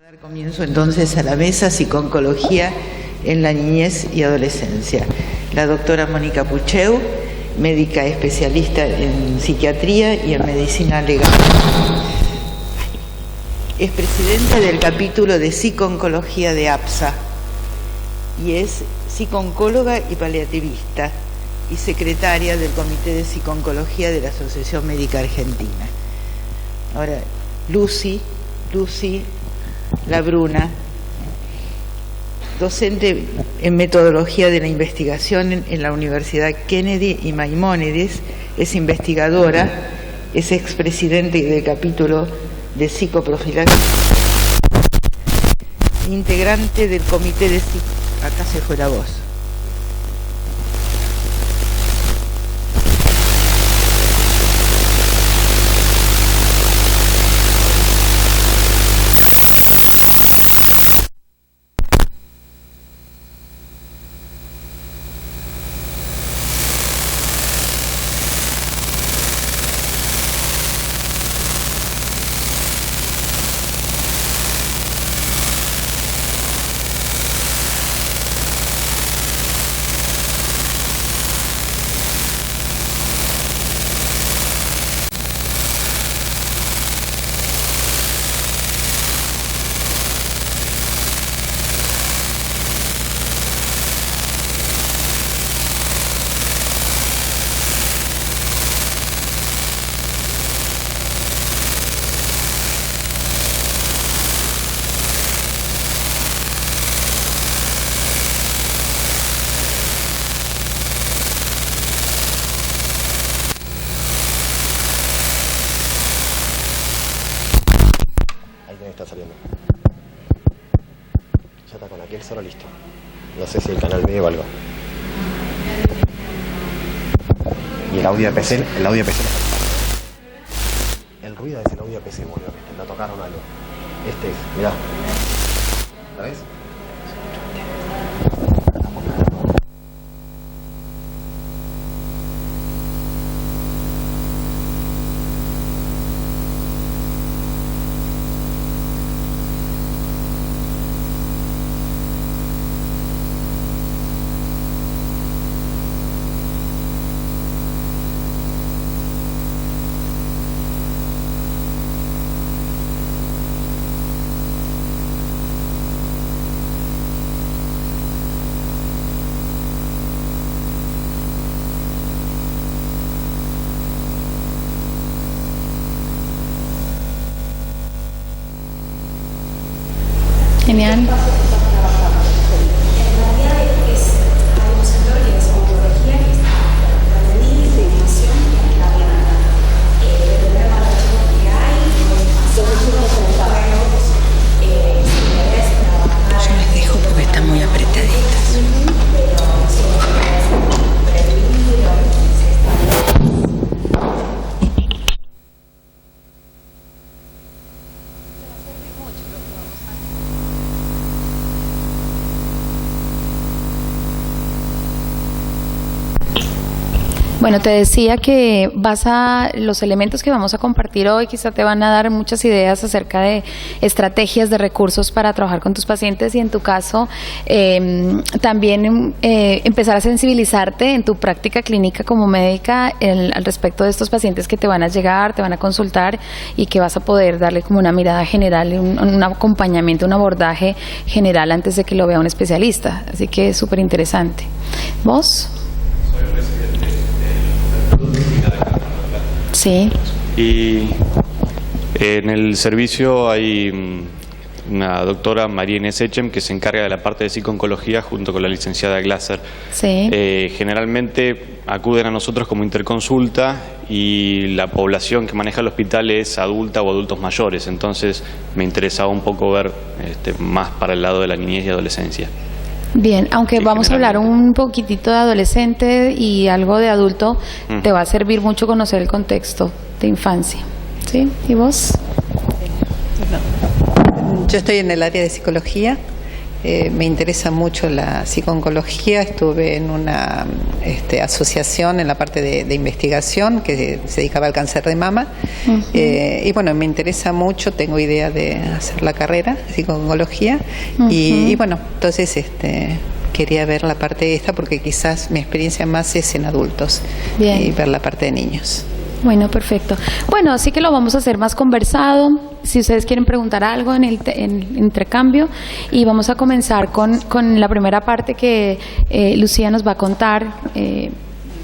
Dar comienzo entonces a la mesa Psico-Oncología en la niñez y adolescencia. La doctora Mónica Pucheu, médica especialista en psiquiatría y en medicina legal. Es presidenta del capítulo de Psico-Oncología de APSA y es psico-oncóloga y paliativista y secretaria del Comité de Psico-Oncología de la Asociación Médica Argentina. Ahora, Lucy Labruna, docente en metodología de la investigación en la Universidad Kennedy y Maimónides, es investigadora, es expresidente del capítulo de psicoprofilaxis, integrante del comité de acá se fue la voz. Está saliendo. Ya está con aquel solo listo. No sé si el canal medio o algo. Y el audio de PC, el ruido es el audio de PC, boludo. No tocaron algo. Este es, mirá. ¿La ves? Genial. Yo les dejo porque están muy apretaditas. Bueno, te decía que los elementos que vamos a compartir hoy quizá te van a dar muchas ideas acerca de estrategias de recursos para trabajar con tus pacientes y en tu caso también empezar a sensibilizarte en tu práctica clínica como médica al respecto de estos pacientes que te van a llegar, te van a consultar y que vas a poder darle como una mirada general, un acompañamiento, un abordaje general antes de que lo vea un especialista. Así que es súper interesante. ¿Vos? Sí. Y en el servicio hay una doctora, María Inés Echem, que se encarga de la parte de psico-oncología junto con la licenciada Glaser. Sí. Generalmente acuden a nosotros como interconsulta y la población que maneja el hospital es adulta o adultos mayores. Entonces me interesaba un poco ver más para el lado de la niñez y adolescencia. Bien, aunque vamos a hablar un poquitito de adolescente y algo de adulto, te va a servir mucho conocer el contexto de infancia. ¿Sí? ¿Y vos? Yo estoy en el área de psicología. me interesa mucho la psico-oncología. Estuve en una asociación en la parte de investigación que se dedicaba al cáncer de mama. Y bueno, me interesa mucho, tengo idea de hacer la carrera de psico-oncología. Y bueno, entonces quería ver la parte esta porque quizás mi experiencia más es en adultos. Bien. Y ver la parte de niños. Bueno, perfecto. Bueno, así que lo vamos a hacer más conversado. Si ustedes quieren preguntar algo en el intercambio, y vamos a comenzar con la primera parte que Lucía nos va a contar,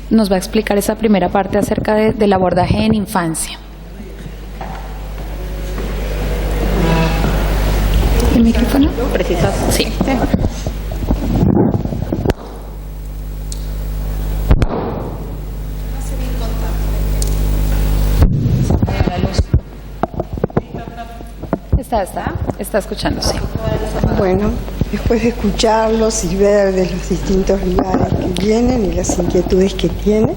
nos va a explicar esa primera parte acerca del abordaje en infancia. ¿El micrófono? ¿Precisas? Sí. Está escuchando, sí. Bueno, después de escucharlos y ver de los distintos lugares que vienen y las inquietudes que tienen,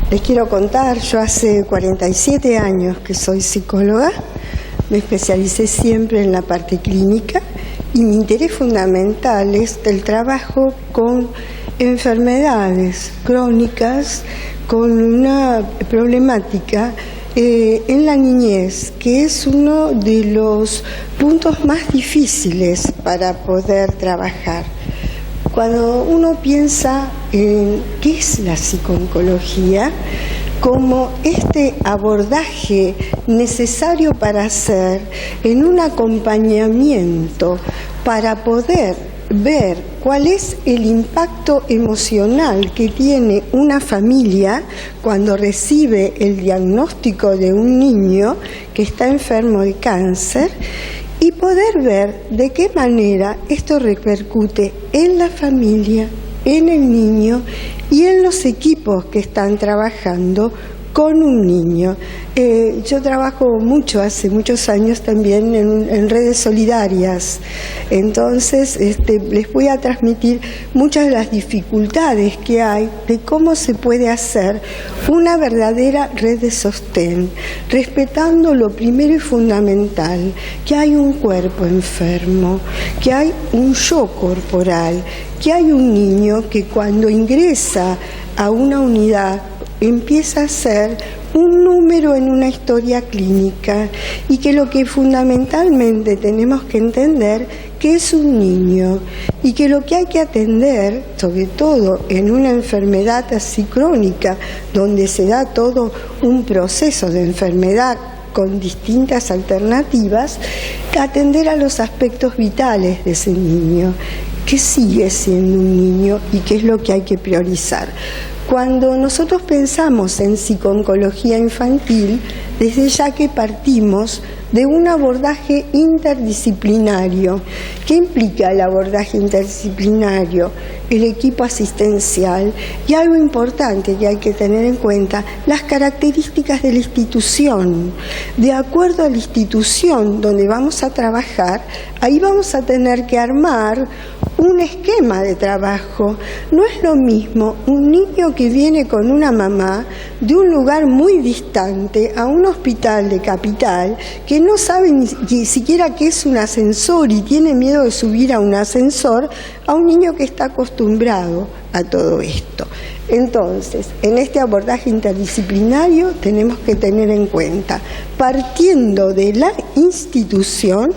les quiero contar, yo hace 47 años que soy psicóloga, me especialicé siempre en la parte clínica y mi interés fundamental es el trabajo con enfermedades crónicas, con una problemática en la niñez, que es uno de los puntos más difíciles para poder trabajar. Cuando uno piensa en qué es la psico-oncología, como este abordaje necesario para hacer en un acompañamiento para poder ver cuál es el impacto emocional que tiene una familia cuando recibe el diagnóstico de un niño que está enfermo de cáncer y poder ver de qué manera esto repercute en la familia, en el niño y en los equipos que están trabajando con un niño. Yo trabajo mucho, hace muchos años también en redes solidarias, entonces les voy a transmitir muchas de las dificultades que hay de cómo se puede hacer una verdadera red de sostén, respetando lo primero y fundamental, que hay un cuerpo enfermo, que hay un yo corporal, que hay un niño que cuando ingresa a una unidad empieza a ser un número en una historia clínica y que lo que fundamentalmente tenemos que entender que es un niño y que lo que hay que atender, sobre todo en una enfermedad así crónica, donde se da todo un proceso de enfermedad con distintas alternativas, atender a los aspectos vitales de ese niño, que sigue siendo un niño y qué es lo que hay que priorizar. Cuando nosotros pensamos en psico-oncología infantil, desde ya que partimos de un abordaje interdisciplinario. ¿Qué implica el abordaje interdisciplinario? El equipo asistencial y algo importante que hay que tener en cuenta, las características de la institución. De acuerdo a la institución donde vamos a trabajar, ahí vamos a tener que armar un esquema de trabajo. No es lo mismo un niño que viene con una mamá de un lugar muy distante a un hospital de capital que no sabe ni siquiera qué es un ascensor y tiene miedo de subir a un ascensor, a un niño que está acostumbrado a todo esto. Entonces, en este abordaje interdisciplinario tenemos que tener en cuenta, partiendo de la institución,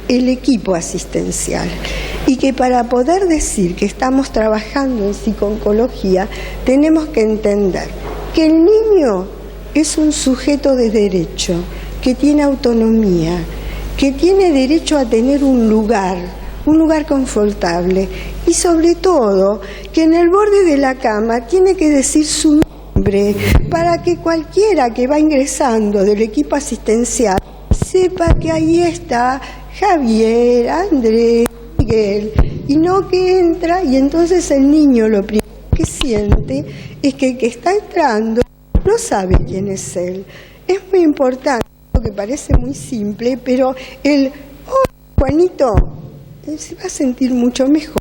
el equipo asistencial. Y que para poder decir que estamos trabajando en psico-oncología, tenemos que entender que el niño es un sujeto de derecho, que tiene autonomía, que tiene derecho a tener un lugar confortable y sobre todo que en el borde de la cama tiene que decir su nombre para que cualquiera que va ingresando del equipo asistencial sepa que ahí está Javier, Andrés, Miguel, y no que entra y entonces el niño lo primero que siente es que el que está entrando no sabe quién es él. Es muy importante, que parece muy simple, pero el Juanito se va a sentir mucho mejor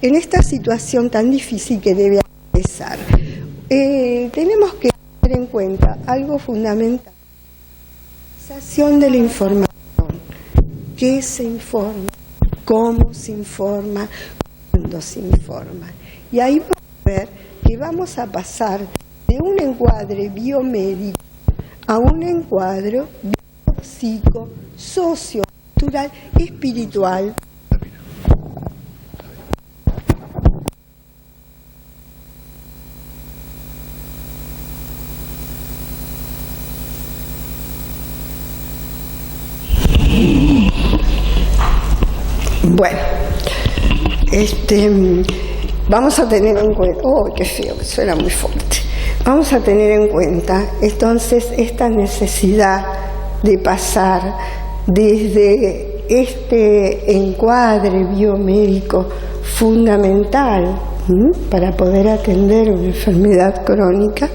en esta situación tan difícil que debe atravesar. Tenemos que tener en cuenta algo fundamental, la utilización de la información. ¿Qué se informa? cómo se informa, cuándo se informa. Y ahí vamos a ver que vamos a pasar de un encuadre biomédico a un encuadre biopsico, sociocultural, espiritual. Bueno, vamos a tener en cuenta, qué feo, que suena muy fuerte. Vamos a tener en cuenta entonces esta necesidad de pasar desde este encuadre biomédico fundamental para poder atender una enfermedad crónica,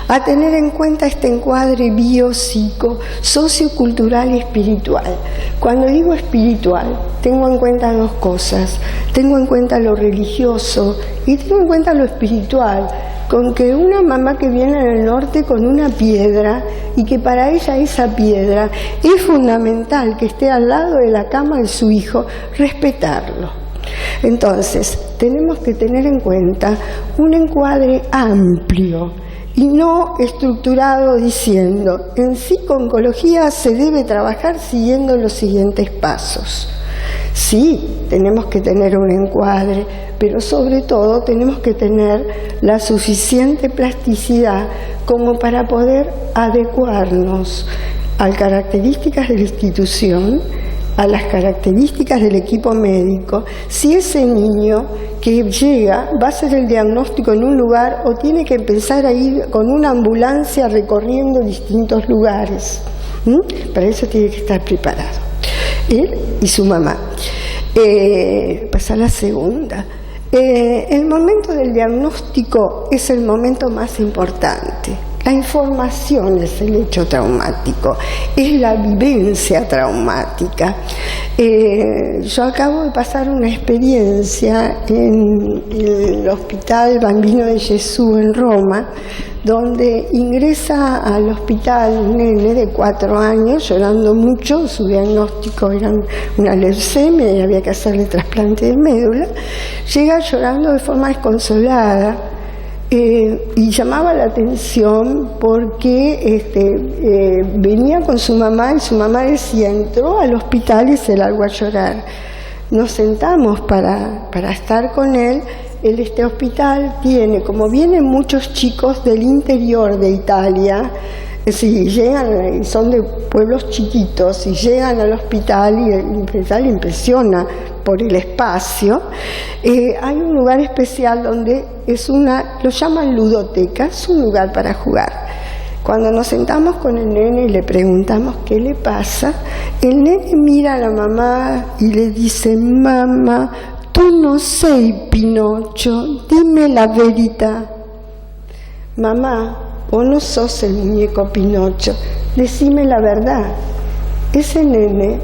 a tener en cuenta este encuadre biopsico, sociocultural y espiritual. Cuando digo espiritual, tengo en cuenta dos cosas. Tengo en cuenta lo religioso y tengo en cuenta lo espiritual, con que una mamá que viene del norte con una piedra y que para ella esa piedra es fundamental que esté al lado de la cama de su hijo, respetarlo. Entonces, tenemos que tener en cuenta un encuadre amplio y no estructurado diciendo, en psico-oncología se debe trabajar siguiendo los siguientes pasos. Sí, tenemos que tener un encuadre, pero sobre todo tenemos que tener la suficiente plasticidad como para poder adecuarnos a las características de la institución, a las características del equipo médico, si ese niño que llega va a hacer el diagnóstico en un lugar o tiene que empezar a ir con una ambulancia recorriendo distintos lugares. Para eso tiene que estar preparado. Él y su mamá. Pasa a la segunda. El momento del diagnóstico es el momento más importante. La información es el hecho traumático, es la vivencia traumática. Yo acabo de pasar una experiencia en el Hospital Bambino de Jesús en Roma, donde ingresa al hospital un nene de 4 años llorando mucho. Su diagnóstico era una leucemia y había que hacerle trasplante de médula. Llega llorando de forma desconsolada. Y llamaba la atención porque venía con su mamá y su mamá decía, entró al hospital y se largó a llorar. Nos sentamos para estar con él. Este hospital tiene, como vienen muchos chicos del interior de Italia, si llegan, son de pueblos chiquitos y llegan al hospital y el hospital impresiona por el espacio, hay un lugar especial donde lo llaman ludoteca, es un lugar para jugar. Cuando nos sentamos con el nene y le preguntamos qué le pasa, el nene mira a la mamá y le dice, mamá, tú no sei Pinocho, dime la verità. Mamá, vos no sos el muñeco Pinocho, decime la verdad. Ese nene,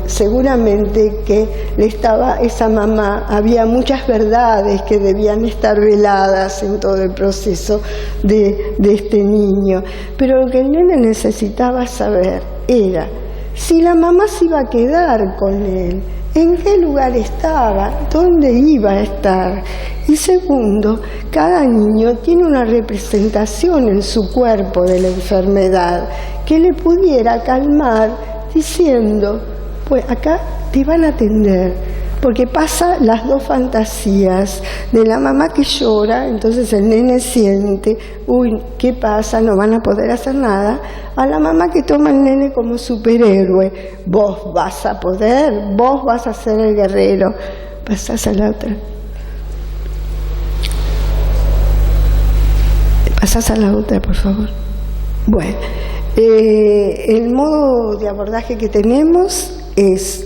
seguramente que esa mamá, había muchas verdades que debían estar veladas en todo el proceso de este niño, pero lo que el nene necesitaba saber era si la mamá se iba a quedar con él, en qué lugar estaba, dónde iba a estar. Y segundo, cada niño tiene una representación en su cuerpo de la enfermedad que le pudiera calmar diciendo, pues acá te van a atender, porque pasa las dos fantasías de la mamá que llora, entonces el nene siente, uy, ¿qué pasa? No van a poder hacer nada, a la mamá que toma al nene como superhéroe, vos vas a poder, vos vas a ser el guerrero. Pasás a la otra. Pasás a la otra, por favor. Bueno, el modo de abordaje que tenemos es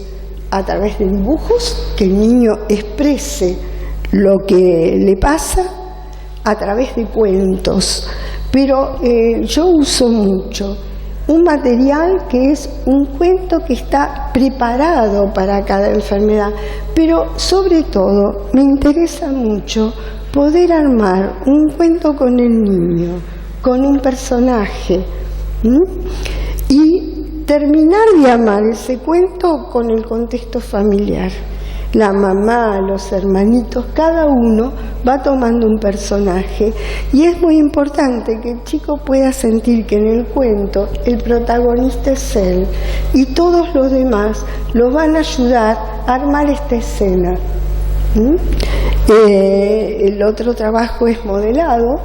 a través de dibujos, que el niño exprese lo que le pasa, a través de cuentos. Pero yo uso mucho un material que es un cuento que está preparado para cada enfermedad, pero sobre todo me interesa mucho poder armar un cuento con el niño, con un personaje, y terminar de armar ese cuento con el contexto familiar. la mamá, los hermanitos, cada uno va tomando un personaje y es muy importante que el chico pueda sentir que en el cuento el protagonista es él y todos los demás lo van a ayudar a armar esta escena. El otro trabajo es modelado.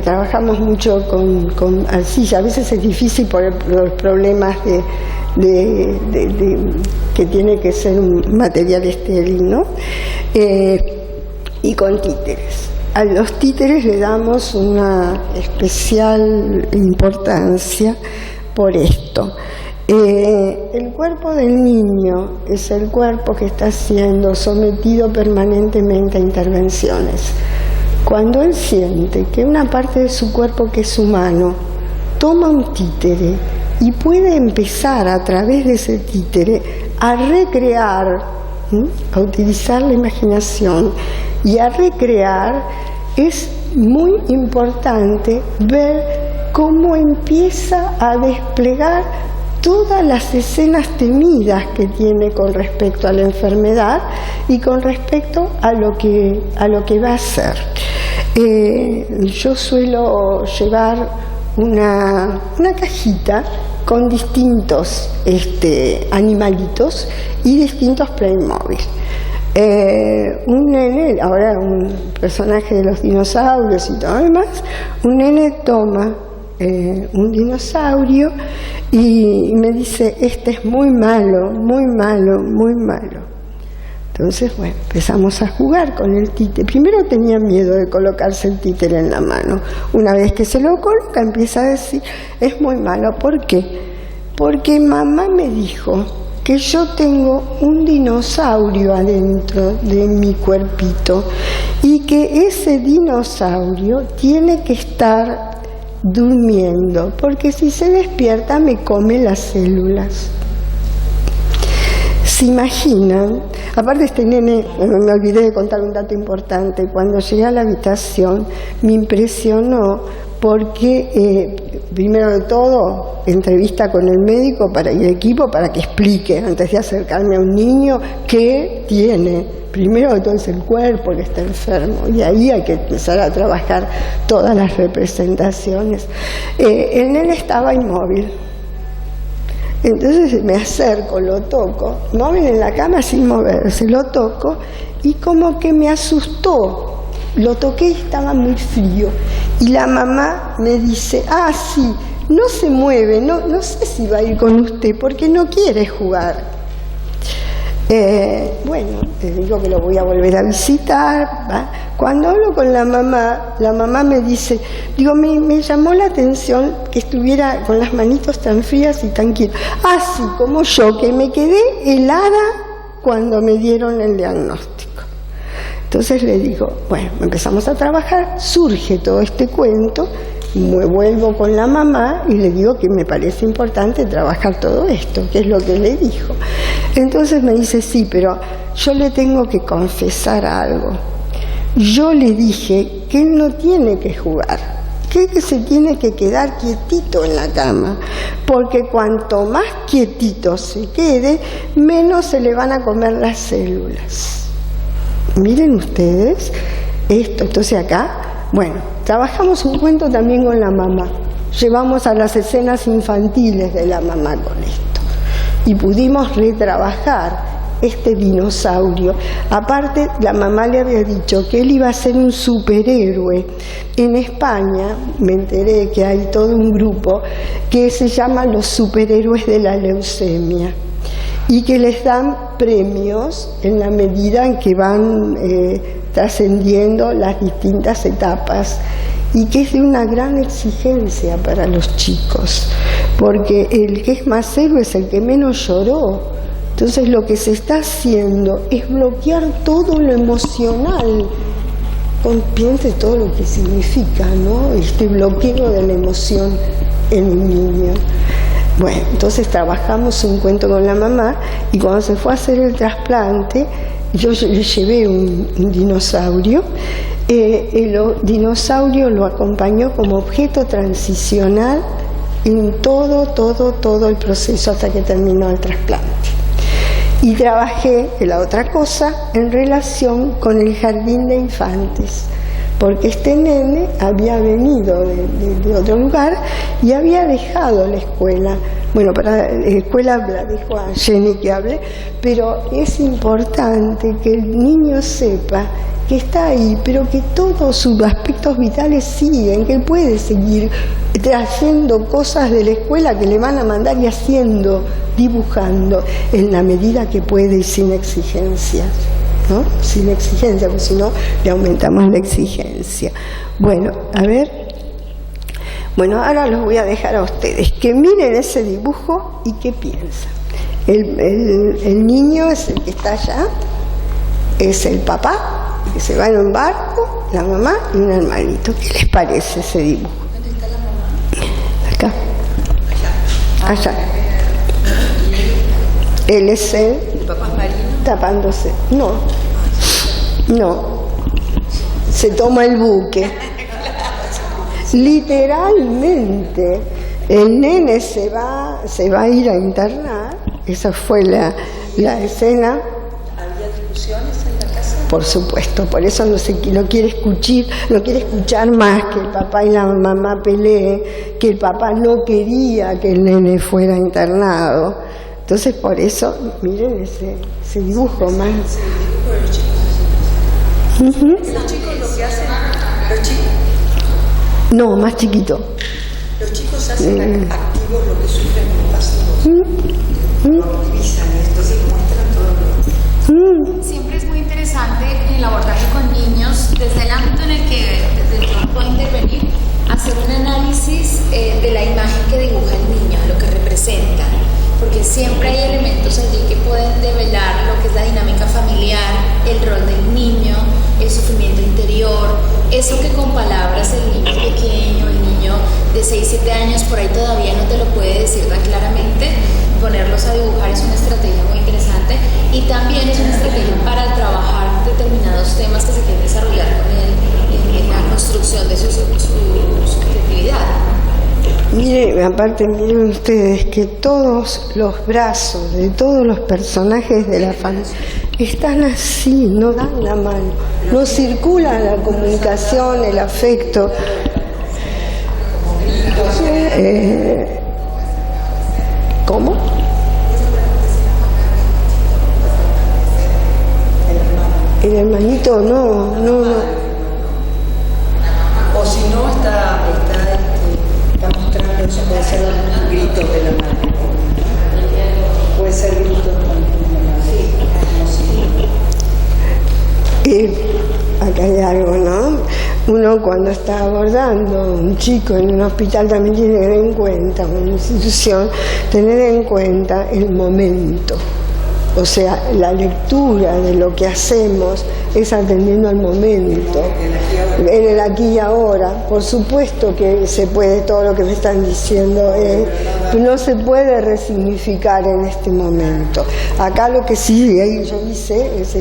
Trabajamos mucho con arcilla, a veces es difícil por los problemas que tiene que ser un material estéril, ¿no? Y con títeres. A los títeres le damos una especial importancia por esto. El cuerpo del niño es el cuerpo que está siendo sometido permanentemente a intervenciones. Cuando él siente que una parte de su cuerpo que es humano toma un títere y puede empezar a través de ese títere a recrear, a utilizar la imaginación y a recrear, es muy importante ver cómo empieza a desplegar todas las escenas temidas que tiene con respecto a la enfermedad y con respecto a lo que va a hacer. Yo suelo llevar una cajita con distintos animalitos y distintos Playmobil. Un nene, ahora un personaje de los dinosaurios y todo lo demás, un nene toma un dinosaurio y me dice, este es muy malo, muy malo, muy malo. Entonces, bueno, empezamos a jugar con el títere. Primero tenía miedo de colocarse el títere en la mano. Una vez que se lo coloca, empieza a decir, es muy malo. ¿Por qué? Porque mamá me dijo que yo tengo un dinosaurio adentro de mi cuerpito y que ese dinosaurio tiene que estar durmiendo, porque si se despierta me come las células. ¿Se imaginan? Aparte este nene, me olvidé de contar un dato importante, cuando llegué a la habitación me impresionó porque, primero de todo, entrevista con el médico y el equipo para que explique, antes de acercarme a un niño, qué tiene. Primero de todo es el cuerpo que está enfermo, y ahí hay que empezar a trabajar todas las representaciones. El nene estaba inmóvil. Entonces me acerco, lo toco, móvil en la cama sin moverse, lo toco y como que me asustó. Lo toqué y estaba muy frío. Y la mamá me dice, sí, no se mueve, no sé si va a ir con usted porque no quiere jugar. Bueno, te digo que lo voy a volver a visitar, ¿va? Cuando hablo con la mamá me dice, me llamó la atención que estuviera con las manitos tan frías y tan quietas. Así como yo, que me quedé helada cuando me dieron el diagnóstico. Entonces le digo, bueno, empezamos a trabajar, surge todo este cuento, me vuelvo con la mamá y le digo que me parece importante trabajar todo esto, que es lo que le dijo. Entonces me dice, sí, pero yo le tengo que confesar algo. Yo le dije que él no tiene que jugar, que se tiene que quedar quietito en la cama, porque cuanto más quietito se quede, menos se le van a comer las células. Miren ustedes esto. Entonces acá, bueno, trabajamos un cuento también con la mamá. Llevamos a las escenas infantiles de la mamá con esto. Y pudimos retrabajar este dinosaurio. Aparte, la mamá le había dicho que él iba a ser un superhéroe. En España me enteré que hay todo un grupo que se llama los superhéroes de la leucemia y que les dan premios en la medida en que van trascendiendo las distintas etapas, y que es de una gran exigencia para los chicos, porque el que es más héroe es el que menos lloró. Entonces lo que se está haciendo es bloquear todo lo emocional. Piense todo lo que significa, ¿no? Este bloqueo de la emoción en un niño. Bueno, entonces trabajamos un cuento con la mamá, y cuando se fue a hacer el trasplante, yo le llevé un dinosaurio. El dinosaurio lo acompañó como objeto transicional en todo el proceso hasta que terminó el trasplante. Y trabajé en la otra cosa en relación con el jardín de infantes, porque este nene había venido de otro lugar y había dejado la escuela. Bueno, para la escuela la dejo a Jenny que hable, pero es importante que el niño sepa que está ahí, pero que todos sus aspectos vitales siguen, que él puede seguir haciendo cosas de la escuela que le van a mandar y haciendo, dibujando, en la medida que puede y sin exigencias, ¿no? Sin exigencia, porque si no le aumentamos la exigencia. Bueno, a ver. Bueno, ahora los voy a dejar a ustedes que miren ese dibujo y qué piensan. El niño es el que está allá, es el papá, que se va en un barco, la mamá y un hermanito. ¿Qué les parece ese dibujo? ¿Dónde está la mamá? Acá. Allá. Él es él. ¿El papá es marino? Tapándose. No. Se toma el buque. Literalmente. El nene se va a ir a internar. Esa fue la escena. ¿Había discusiones en la casa? Por supuesto, por eso no quiere escuchar más que el papá y la mamá peleen, que el papá no quería que el nene fuera internado. Entonces, por eso, miren ese dibujo más. ¿Los chicos lo que hacen? ¿Los chicos? No, más chiquito. Los chicos hacen activos lo que sufren los pasivos. Activizan esto, se muestran todo lo... Siempre es muy interesante el abordaje con niños, desde el ámbito en el que uno puede intervenir, hacer un análisis de la imagen que dibuja el niño, lo que representa, porque siempre hay elementos allí que pueden develar lo que es la dinámica familiar, el rol del niño, el sufrimiento interior, eso que con palabras el niño pequeño, el niño de 6-7 años por ahí todavía no te lo puede decir tan claramente. Ponerlos a dibujar es una estrategia muy interesante y también es una estrategia para trabajar determinados temas que se quieren desarrollar con él en la construcción de su subjetividad. Miren ustedes que todos los brazos de todos los personajes de la familia están así, no dan la mano, no circula la comunicación, el afecto. ¿Cómo? El hermanito, no. O si no, está mostrando, eso puede ser gritos de la madre. Puede ser gritos de la madre. Acá hay algo, ¿no? Uno cuando está abordando a un chico en un hospital también tiene que tener en cuenta, una institución, tener en cuenta el momento. O sea, la lectura de lo que hacemos es atendiendo al momento, en el aquí y ahora. Por supuesto que se puede, todo lo que me están diciendo, no se puede resignificar en este momento. Acá lo que sí yo hice es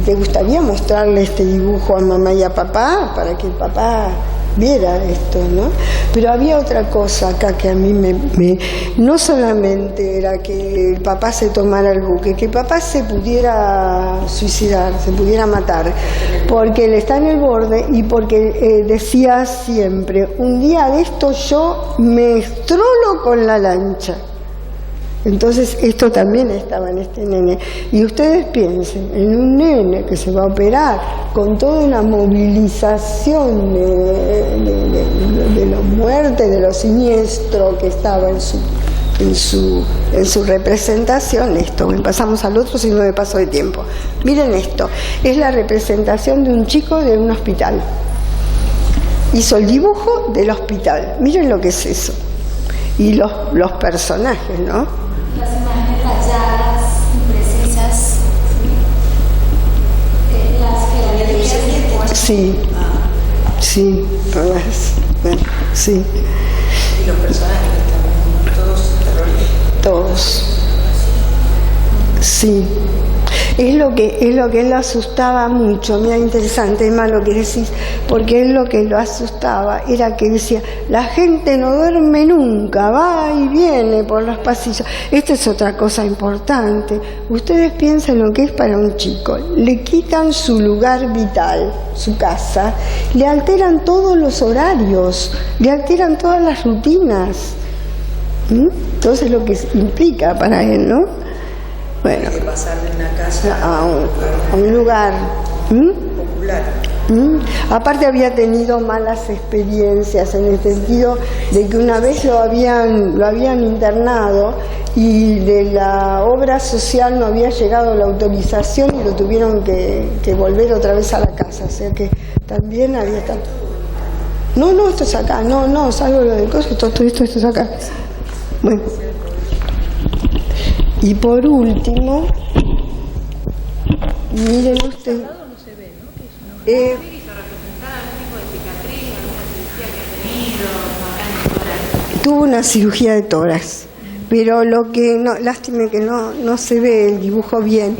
¿te gustaría mostrarle este dibujo a mamá y a papá para que el papá viera esto, ¿no? Pero había otra cosa acá que a mí no solamente era que el papá se tomara el buque, que el papá se pudiera suicidar, se pudiera matar, porque él está en el borde y porque decía siempre, un día de esto yo me estrolo con la lancha. Entonces esto también estaba en este nene. Y ustedes piensen en un nene que se va a operar con toda una movilización de la muerte, de lo siniestro que estaba en su representación. Esto, pasamos al otro si no me paso de tiempo. Miren esto, es la representación de un chico de un hospital. Hizo el dibujo del hospital. Miren lo que es eso. Y los personajes, ¿no? Las imágenes rayadas, imprecisas, las sí, sí. Y los personajes también, todos terroristas. Todos. Sí. Es lo que él lo asustaba mucho. Mira, interesante, Emma, lo que decís, porque él lo que lo asustaba era que decía, la gente no duerme nunca, va y viene por los pasillos. Esta es otra cosa importante. Ustedes piensen lo que es para un chico. Le quitan su lugar vital, su casa, le alteran todos los horarios, le alteran todas las rutinas. Entonces lo que implica para él, ¿no? Bueno, Hay que pasar de una casa a un lugar popular. Aparte había tenido malas experiencias en el sentido de que una vez lo habían internado y de la obra social no había llegado la autorización y lo tuvieron que volver otra vez a la casa, o sea que también había estado. No, esto es acá, no, salvo lo de cosas, esto es acá. Bueno. Y por último, miren ustedes. Tuvo una cirugía de tórax, pero lo que no, lástima que no se ve el dibujo bien.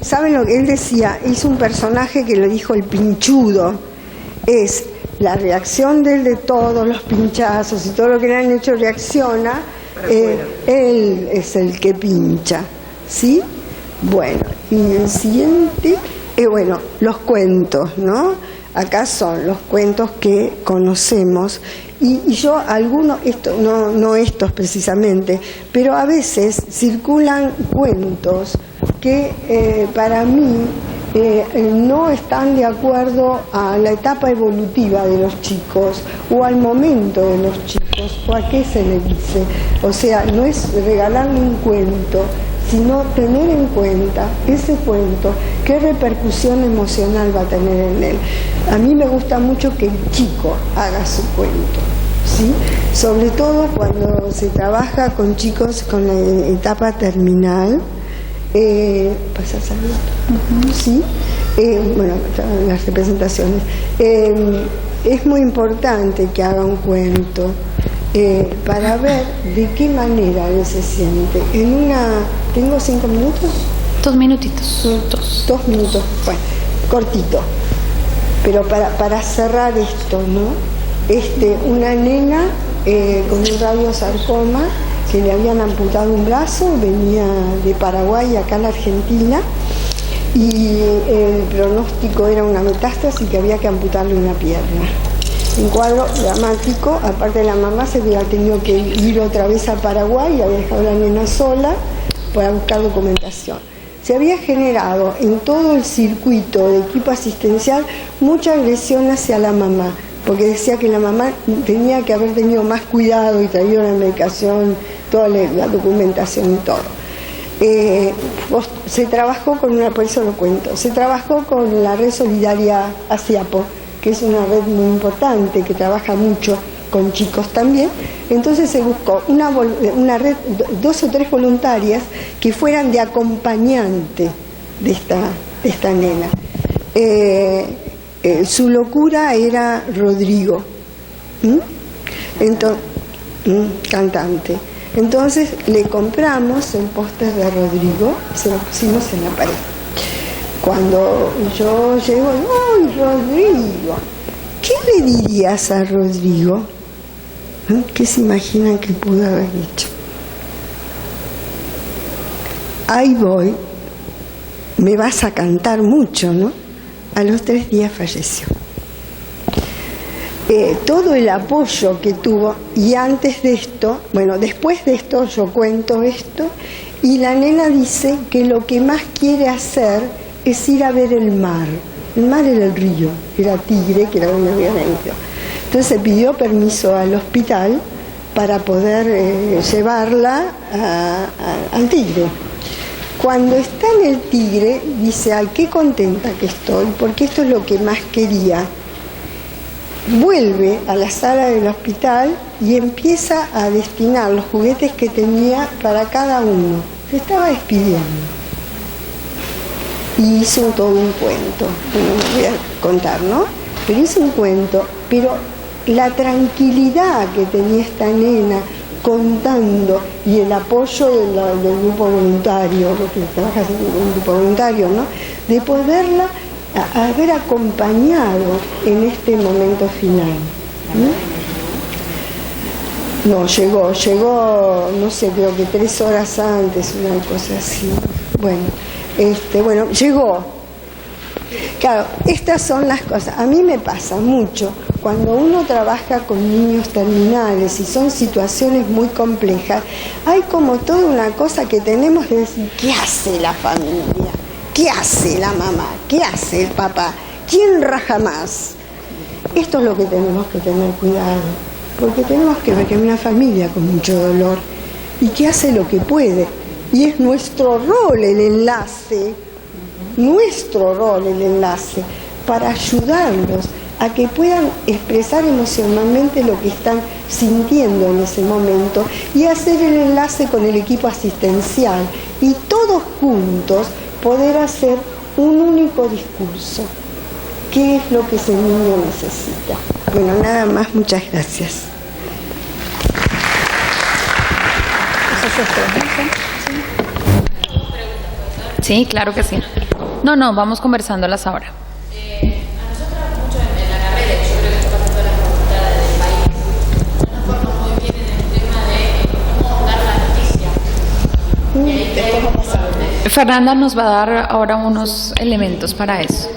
¿Saben lo que él decía? Hizo un personaje que lo dijo el pinchudo. Es la reacción de todos los pinchazos y todo lo que le han hecho reacciona. Él es el que pincha, ¿sí? Bueno, y el siguiente, los cuentos, ¿no? Acá son los cuentos que conocemos y yo algunos, no estos precisamente, pero a veces circulan cuentos que para mí no están de acuerdo a la etapa evolutiva de los chicos o al momento de los chicos o a qué se le dice. O sea, no es regalarle un cuento, sino tener en cuenta ese cuento, qué repercusión emocional va a tener en él. A mí me gusta mucho que el chico haga su cuento, ¿sí? Sobre todo cuando se trabaja con chicos con la etapa terminal. ¿Pasas al ¿sí? Las representaciones. Es muy importante que haga un cuento para ver de qué manera él se siente. ¿Tengo 5 minutos? 2 minutitos. 2 minutos, bueno, cortito. Pero para cerrar esto, ¿no? Una nena con un radiosarcoma que le habían amputado un brazo, venía de Paraguay acá a la Argentina y el pronóstico era una metástasis que había que amputarle una pierna. Un cuadro dramático, aparte de la mamá se había tenido que ir otra vez a Paraguay, había dejado a la nena sola para buscar documentación. Se había generado en todo el circuito de equipo asistencial mucha agresión hacia la mamá, porque decía que la mamá tenía que haber tenido más cuidado y traído la medicación, toda la documentación y todo. Se trabajó por eso lo cuento, se trabajó con la red solidaria ASIAPO, que es una red muy importante, que trabaja mucho con chicos también. Entonces se buscó una red, 2 o 3 voluntarias que fueran de acompañante de esta nena. Su locura era Rodrigo, entonces, cantante. Entonces le compramos el póster de Rodrigo y se lo pusimos en la pared. Cuando yo llego, ¡ay, Rodrigo! ¿Qué le dirías a Rodrigo? ¿Qué se imaginan que pudo haber dicho? Ahí voy, me vas a cantar mucho, ¿no? A los 3 días falleció. Todo el apoyo que tuvo, y antes de esto, después de esto yo cuento esto, y la nena dice que lo que más quiere hacer es ir a ver el mar. El mar era el río, era Tigre, que era donde había venido. Entonces se pidió permiso al hospital para poder llevarla al Tigre. Cuando está en el Tigre, dice, ay, qué contenta que estoy, porque esto es lo que más quería. Vuelve a la sala del hospital y empieza a destinar los juguetes que tenía para cada uno. Se estaba despidiendo. Y hizo todo un cuento, no voy a contar, ¿no? Pero hizo un cuento, pero la tranquilidad que tenía esta nena, contando, y el apoyo del grupo voluntario, porque trabajas en un grupo voluntario, ¿no? De poderla haber acompañado en este momento final. No, llegó, no sé, creo que 3 horas antes, una cosa así. Bueno, llegó. Claro, estas son las cosas. A mí me pasa mucho cuando uno trabaja con niños terminales y son situaciones muy complejas, hay como toda una cosa que tenemos de decir, ¿qué hace la familia? ¿Qué hace la mamá? ¿Qué hace el papá? ¿Quién raja más? Esto es lo que tenemos que tener cuidado, porque tenemos que ver que hay una familia con mucho dolor y que hace lo que puede, y es nuestro rol el enlace para ayudarlos a que puedan expresar emocionalmente lo que están sintiendo en ese momento y hacer el enlace con el equipo asistencial y todos juntos poder hacer un único discurso. ¿Qué es lo que ese niño necesita? Bueno, nada más, muchas gracias. Sí, claro que sí. No, vamos conversándolas ahora. A nosotros mucho en la carrera, yo creo que esto pasa en todas las facultades del país, no nos forman muy bien en el tema de cómo dar la noticia. Fernanda nos va a dar ahora unos elementos para eso.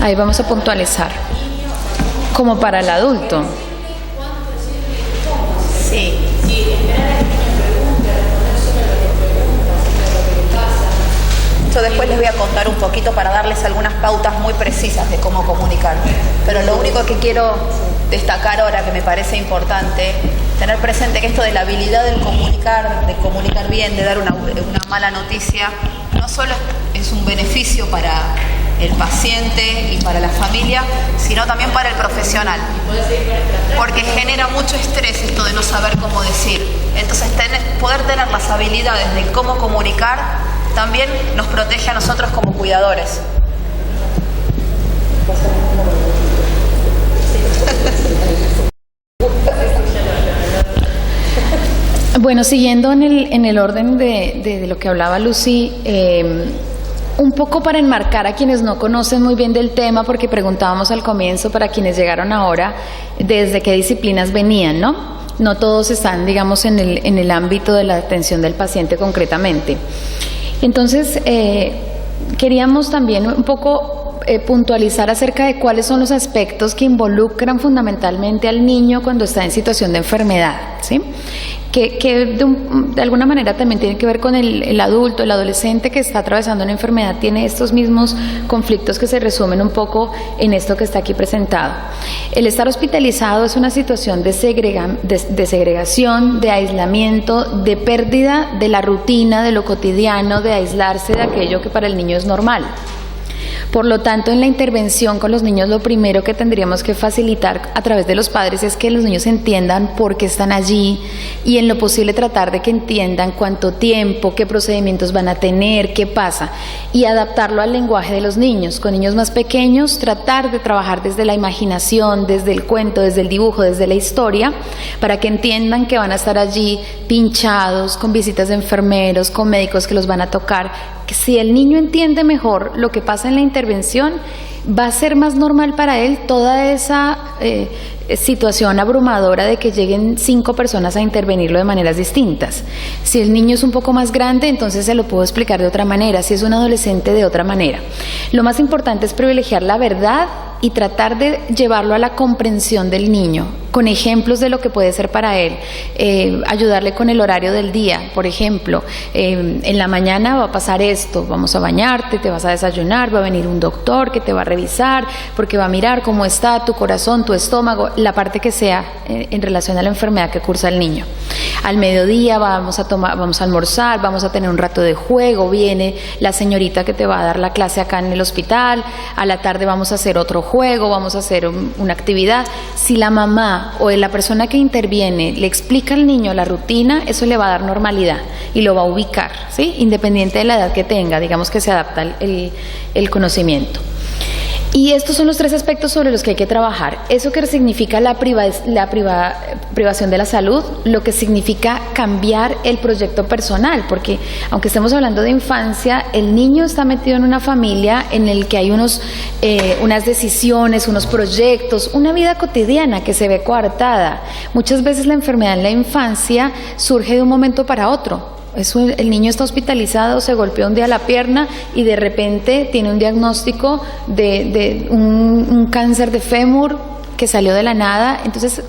Ahí vamos a puntualizar. Como para el adulto. Sí. Yo después les voy a contar un poquito para darles algunas pautas muy precisas de cómo comunicar. Pero lo único que quiero destacar ahora, que me parece importante, tener presente que esto de la habilidad del comunicar, de comunicar bien, de dar una mala noticia, no solo es un beneficio para el paciente y para la familia, sino también para el profesional. Porque genera mucho estrés esto de no saber cómo decir. Entonces, poder tener las habilidades de cómo comunicar también nos protege a nosotros como cuidadores. Bueno, siguiendo en el orden de lo que hablaba Lucy, un poco para enmarcar a quienes no conocen muy bien del tema, porque preguntábamos al comienzo para quienes llegaron ahora, desde qué disciplinas venían, ¿no? No todos están, digamos, en el ámbito de la atención del paciente concretamente. Entonces, queríamos también un poco puntualizar acerca de cuáles son los aspectos que involucran fundamentalmente al niño cuando está en situación de enfermedad, ¿sí? Que de alguna manera también tiene que ver con el adulto, el adolescente que está atravesando una enfermedad, tiene estos mismos conflictos que se resumen un poco en esto que está aquí presentado. El estar hospitalizado es una situación de segregación, de aislamiento, de pérdida de la rutina, de lo cotidiano, de aislarse de aquello que para el niño es normal. Por lo tanto, en la intervención con los niños, lo primero que tendríamos que facilitar a través de los padres es que los niños entiendan por qué están allí y en lo posible tratar de que entiendan cuánto tiempo, qué procedimientos van a tener, qué pasa, y adaptarlo al lenguaje de los niños. Con niños más pequeños, tratar de trabajar desde la imaginación, desde el cuento, desde el dibujo, desde la historia, para que entiendan que van a estar allí pinchados, con visitas de enfermeros, con médicos que los van a tocar. Que si el niño entiende mejor lo que pasa en la intervención, va a ser más normal para él toda esa situación abrumadora de que lleguen 5 personas a intervenirlo de maneras distintas. Si el niño es un poco más grande, entonces se lo puedo explicar de otra manera, si es un adolescente, de otra manera. Lo más importante es privilegiar la verdad y tratar de llevarlo a la comprensión del niño, con ejemplos de lo que puede ser para él, ayudarle con el horario del día. Por ejemplo, en la mañana va a pasar esto, vamos a bañarte, te vas a desayunar, va a venir un doctor que te va a revisar, porque va a mirar cómo está tu corazón, tu estómago, la parte que sea en relación a la enfermedad que cursa el niño. Al mediodía vamos a almorzar, vamos a tener un rato de juego, viene la señorita que te va a dar la clase acá en el hospital, a la tarde vamos a hacer otro juego, vamos a hacer una actividad. Si la mamá o la persona que interviene le explica al niño la rutina, eso le va a dar normalidad y lo va a ubicar, ¿sí? Independiente de la edad que tenga, digamos que se adapta el conocimiento. Y estos son los 3 aspectos sobre los que hay que trabajar. Eso que significa la privación de la salud, lo que significa cambiar el proyecto personal, porque aunque estemos hablando de infancia, el niño está metido en una familia en el que hay unas decisiones, unos proyectos, una vida cotidiana que se ve coartada. Muchas veces la enfermedad en la infancia surge de un momento para otro. El niño está hospitalizado, se golpeó un día la pierna y de repente tiene un diagnóstico de un cáncer de fémur que salió de la nada. Entonces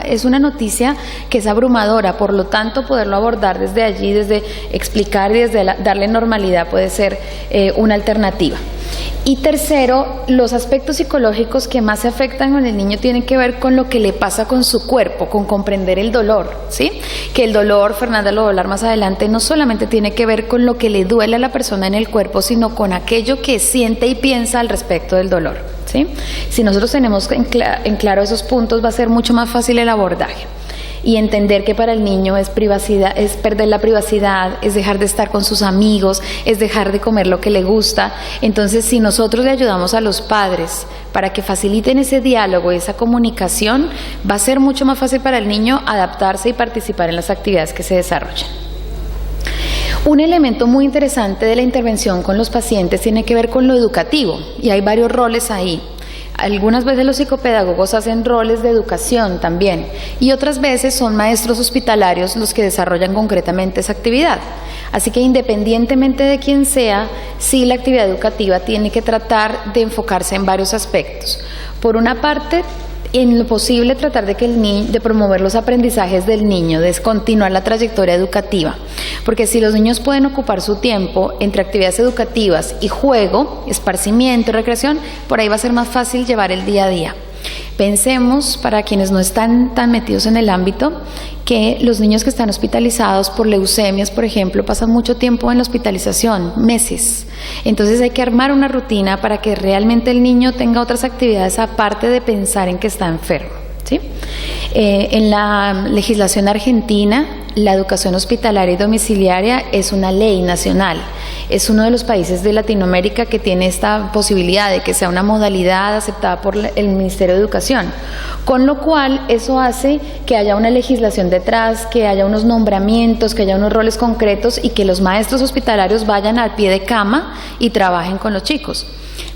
es una noticia que es abrumadora, por lo tanto poderlo abordar desde allí, desde explicar y desde darle normalidad puede ser una alternativa. Y tercero, los aspectos psicológicos que más se afectan con el niño tienen que ver con lo que le pasa con su cuerpo, con comprender el dolor, ¿sí? Que el dolor, Fernanda lo va a hablar más adelante, no solamente tiene que ver con lo que le duele a la persona en el cuerpo, sino con aquello que siente y piensa al respecto del dolor, ¿sí? Si nosotros tenemos en claro esos puntos, va a ser mucho más fácil el abordaje. Y entender que para el niño es privacidad, es perder la privacidad, es dejar de estar con sus amigos, es dejar de comer lo que le gusta. Entonces, si nosotros le ayudamos a los padres para que faciliten ese diálogo, esa comunicación, va a ser mucho más fácil para el niño adaptarse y participar en las actividades que se desarrollan. Un elemento muy interesante de la intervención con los pacientes tiene que ver con lo educativo, y hay varios roles ahí. Algunas veces los psicopedagogos hacen roles de educación también, y otras veces son maestros hospitalarios los que desarrollan concretamente esa actividad. Así que independientemente de quién sea, sí, la actividad educativa tiene que tratar de enfocarse en varios aspectos. Por una parte, en lo posible tratar de promover los aprendizajes del niño, de continuar la trayectoria educativa, porque si los niños pueden ocupar su tiempo entre actividades educativas y juego, esparcimiento y recreación, por ahí va a ser más fácil llevar el día a día. Pensemos, para quienes no están tan metidos en el ámbito, que los niños que están hospitalizados por leucemias, por ejemplo, pasan mucho tiempo en la hospitalización, meses. Entonces hay que armar una rutina para que realmente el niño tenga otras actividades aparte de pensar en que está enfermo, ¿sí? En la legislación argentina, la educación hospitalaria y domiciliaria es una ley nacional. Es uno de los países de Latinoamérica que tiene esta posibilidad de que sea una modalidad aceptada por el Ministerio de Educación, con lo cual eso hace que haya una legislación detrás, que haya unos nombramientos, que haya unos roles concretos y que los maestros hospitalarios vayan al pie de cama y trabajen con los chicos.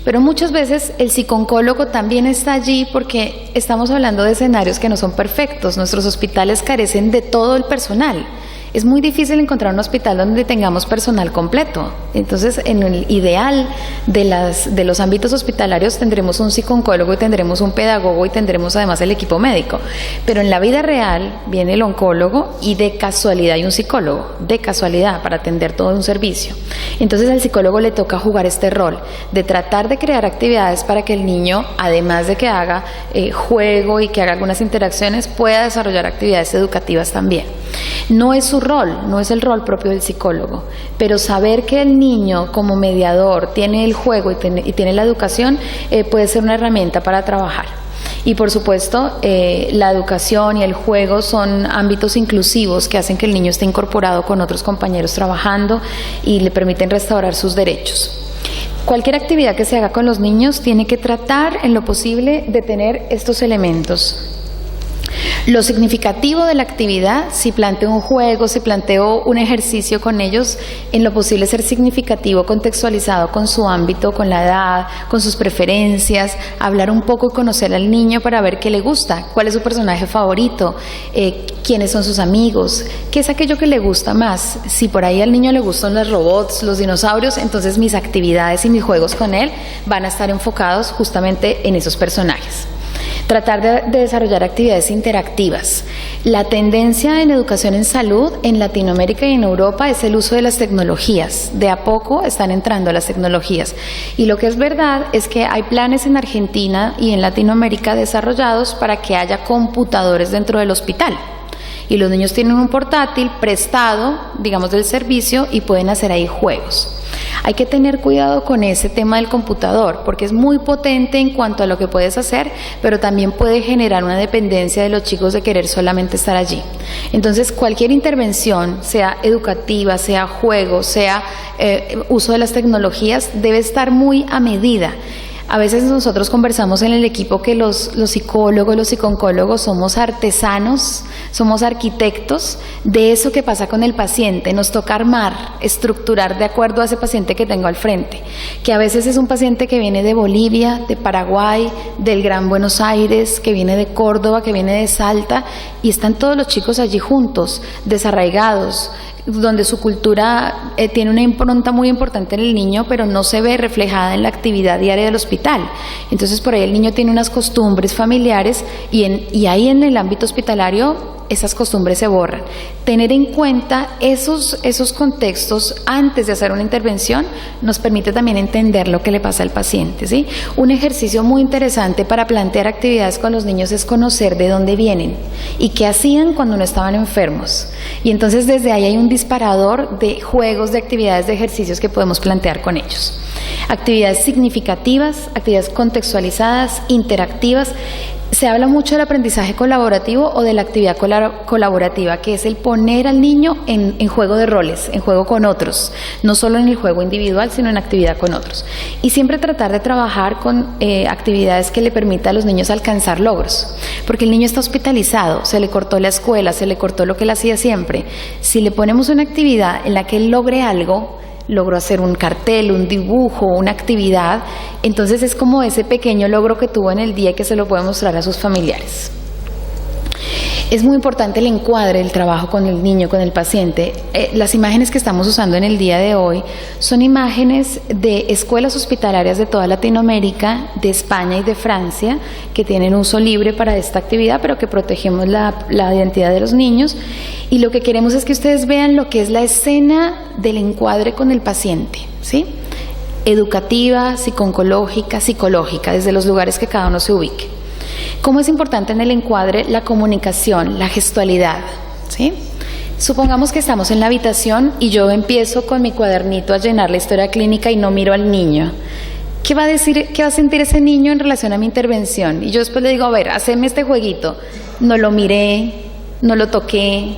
Pero muchas veces el psicooncólogo también está allí porque estamos hablando de escenarios que no son perfectos. Nuestros hospitales carecen de todo el personal. Es muy difícil encontrar un hospital donde tengamos personal completo. Entonces, en el ideal de los ámbitos hospitalarios tendremos un psicooncólogo y tendremos un pedagogo y tendremos además el equipo médico. Pero en la vida real viene el oncólogo y de casualidad hay un psicólogo, de casualidad, para atender todo un servicio. Entonces al psicólogo le toca jugar este rol de tratar de crear actividades para que el niño, además de que haga juego y que haga algunas interacciones, pueda desarrollar actividades educativas también. No es su rol, no es el rol propio del psicólogo, pero saber que el niño como mediador tiene el juego y tiene la educación puede ser una herramienta para trabajar. Y por supuesto, la educación y el juego son ámbitos inclusivos que hacen que el niño esté incorporado con otros compañeros trabajando y le permiten restaurar sus derechos. Cualquier actividad que se haga con los niños tiene que tratar en lo posible de tener estos elementos. Lo significativo de la actividad, si planteo un juego, si planteo un ejercicio con ellos, en lo posible ser significativo, contextualizado con su ámbito, con la edad, con sus preferencias, hablar un poco y conocer al niño para ver qué le gusta, cuál es su personaje favorito, quiénes son sus amigos, qué es aquello que le gusta más. Si por ahí al niño le gustan los robots, los dinosaurios, entonces mis actividades y mis juegos con él van a estar enfocados justamente en esos personajes. Tratar de desarrollar actividades interactivas. La tendencia en educación en salud en Latinoamérica y en Europa es el uso de las tecnologías. De a poco están entrando las tecnologías. Y lo que es verdad es que hay planes en Argentina y en Latinoamérica desarrollados para que haya computadores dentro del hospital. Y los niños tienen un portátil prestado, digamos, del servicio y pueden hacer ahí juegos. Hay que tener cuidado con ese tema del computador porque es muy potente en cuanto a lo que puedes hacer, pero también puede generar una dependencia de los chicos de querer solamente estar allí. Entonces, cualquier intervención, sea educativa, sea juego, sea uso de las tecnologías, debe estar muy a medida. A veces nosotros conversamos en el equipo que los psicólogos, los psiconcólogos somos artesanos, somos arquitectos de eso que pasa con el paciente. Nos toca armar, estructurar de acuerdo a ese paciente que tengo al frente, que a veces es un paciente que viene de Bolivia, de Paraguay, del Gran Buenos Aires, que viene de Córdoba, que viene de Salta, y están todos los chicos allí juntos, desarraigados, donde su cultura tiene una impronta muy importante en el niño, pero no se ve reflejada en la actividad diaria del hospital. Entonces por ahí el niño tiene unas costumbres familiares y ahí en el ámbito hospitalario esas costumbres se borran. Tener en cuenta esos contextos antes de hacer una intervención nos permite también entender lo que le pasa al paciente, ¿sí? Un ejercicio muy interesante para plantear actividades con los niños es conocer de dónde vienen y qué hacían cuando no estaban enfermos. Y entonces desde ahí hay un disparador de juegos, de actividades, de ejercicios que podemos plantear con ellos. Actividades significativas, actividades contextualizadas, interactivas. Se habla mucho del aprendizaje colaborativo o de la actividad colaborativa, que es el poner al niño en juego de roles, en juego con otros, no solo en el juego individual, sino en actividad con otros. Y siempre tratar de trabajar con actividades que le permitan a los niños alcanzar logros, porque el niño está hospitalizado, se le cortó la escuela, se le cortó lo que él hacía siempre. Si le ponemos una actividad en la que él logre algo, logró hacer un cartel, un dibujo, una actividad, entonces es como ese pequeño logro que tuvo en el día que se lo puede mostrar a sus familiares. Es muy importante el encuadre, el trabajo con el niño, con el paciente. Las imágenes que estamos usando en el día de hoy son imágenes de escuelas hospitalarias de toda Latinoamérica, de España y de Francia, que tienen uso libre para esta actividad, pero que protegemos la identidad de los niños. Y lo que queremos es que ustedes vean lo que es la escena del encuadre con el paciente, ¿sí? Educativa, psiconcológica, psicológica, desde los lugares que cada uno se ubique. ¿Cómo es importante en el encuadre la comunicación, la gestualidad? ¿Sí? Supongamos que estamos en la habitación y yo empiezo con mi cuadernito a llenar la historia clínica y no miro al niño. ¿Qué va a decir, qué va a sentir ese niño en relación a mi intervención? Y yo después le digo, a ver, haceme este jueguito. No lo miré, no lo toqué,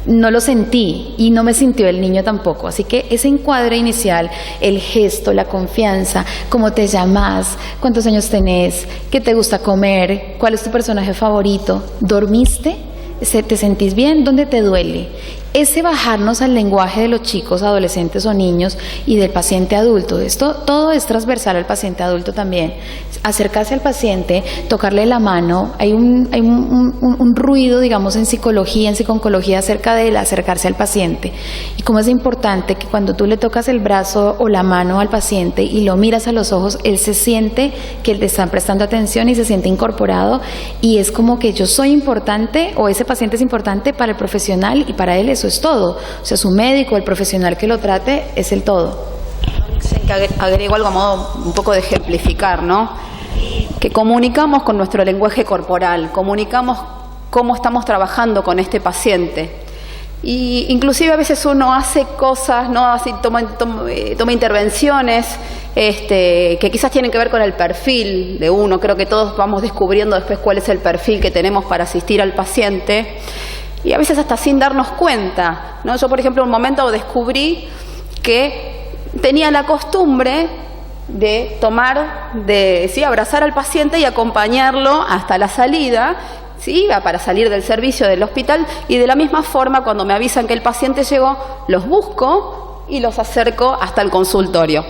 no lo sentí y no me sintió el niño tampoco. Así que ese encuadre inicial, el gesto, la confianza, cómo te llamas, cuántos años tenés, qué te gusta comer, cuál es tu personaje favorito, ¿dormiste? ¿Te sentís bien? ¿Dónde te duele? Ese bajarnos al lenguaje de los chicos, adolescentes o niños y del paciente adulto. Esto todo es transversal al paciente adulto también. Acercarse al paciente, tocarle la mano. Hay un ruido, digamos, en psicología, en psiconcología acerca del acercarse al paciente. Y cómo es importante que cuando tú le tocas el brazo o la mano al paciente y lo miras a los ojos, él se siente que le están prestando atención y se siente incorporado. Y es como que yo soy importante o ese paciente es importante para el profesional y para él eso es todo. O sea, su médico, el profesional que lo trate, es el todo. Sí, que agrego algo a modo un poco de ejemplificar, ¿no? Que comunicamos con nuestro lenguaje corporal, comunicamos cómo estamos trabajando con este paciente. Y inclusive a veces uno hace cosas, ¿no? Así toma intervenciones que quizás tienen que ver con el perfil de uno. Creo que todos vamos descubriendo después cuál es el perfil que tenemos para asistir al paciente. Y a veces hasta sin darnos cuenta, ¿no? Yo, por ejemplo, en un momento descubrí que tenía la costumbre de abrazar al paciente y acompañarlo hasta la salida, ¿sí? Para salir del servicio del hospital, y de la misma forma cuando me avisan que el paciente llegó, los busco y los acerco hasta el consultorio.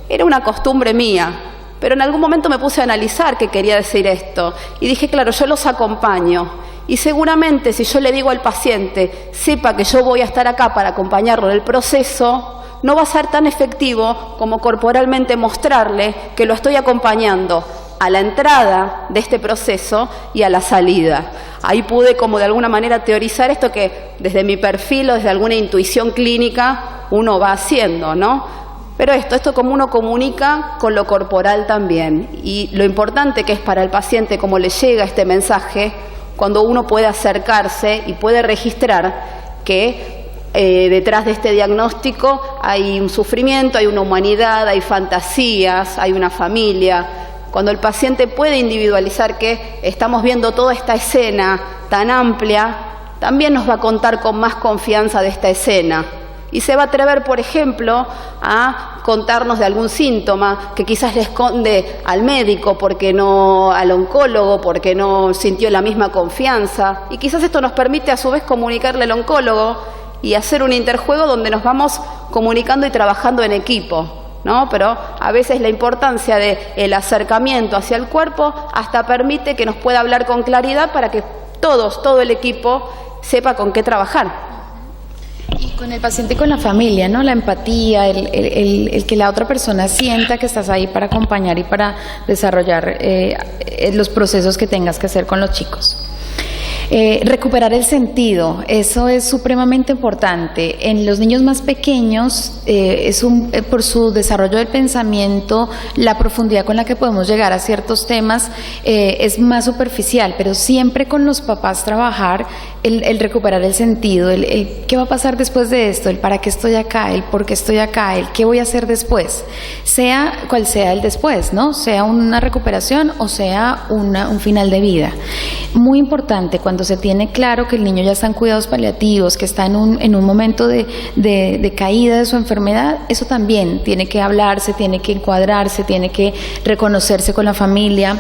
Era una costumbre mía, pero en algún momento me puse a analizar qué quería decir esto y dije, claro, yo los acompaño. Y seguramente si yo le digo al paciente, sepa que yo voy a estar acá para acompañarlo en el proceso, no va a ser tan efectivo como corporalmente mostrarle que lo estoy acompañando a la entrada de este proceso y a la salida. Ahí pude como de alguna manera teorizar esto que desde mi perfil o desde alguna intuición clínica uno va haciendo, ¿no? Pero esto como uno comunica con lo corporal también. Y lo importante que es para el paciente cómo le llega este mensaje cuando uno puede acercarse y puede registrar que detrás de este diagnóstico hay un sufrimiento, hay una humanidad, hay fantasías, hay una familia. Cuando el paciente puede individualizar que estamos viendo toda esta escena tan amplia, también nos va a contar con más confianza de esta escena. Y se va a atrever, por ejemplo, a contarnos de algún síntoma que quizás le esconde al médico, porque no al oncólogo, porque no sintió la misma confianza. Y quizás esto nos permite a su vez comunicarle al oncólogo y hacer un interjuego donde nos vamos comunicando y trabajando en equipo, ¿no? Pero a veces la importancia del acercamiento hacia el cuerpo hasta permite que nos pueda hablar con claridad para que todo el equipo sepa con qué trabajar. Y con el paciente y con la familia, ¿no? La empatía, el que la otra persona sienta que estás ahí para acompañar y para desarrollar los procesos que tengas que hacer con los chicos. Recuperar el sentido, eso es supremamente importante. En los niños más pequeños, por su desarrollo del pensamiento, la profundidad con la que podemos llegar a ciertos temas es más superficial, pero siempre con los papás trabajar el recuperar el sentido, el qué va a pasar después de esto, el para qué estoy acá, el por qué estoy acá, el qué voy a hacer después, sea cual sea el después, ¿no? Sea una recuperación o sea un final de vida. Muy importante cuando se tiene claro que el niño ya está en cuidados paliativos, que está en un momento de caída de su enfermedad, eso también tiene que hablarse, tiene que encuadrarse, tiene que reconocerse con la familia.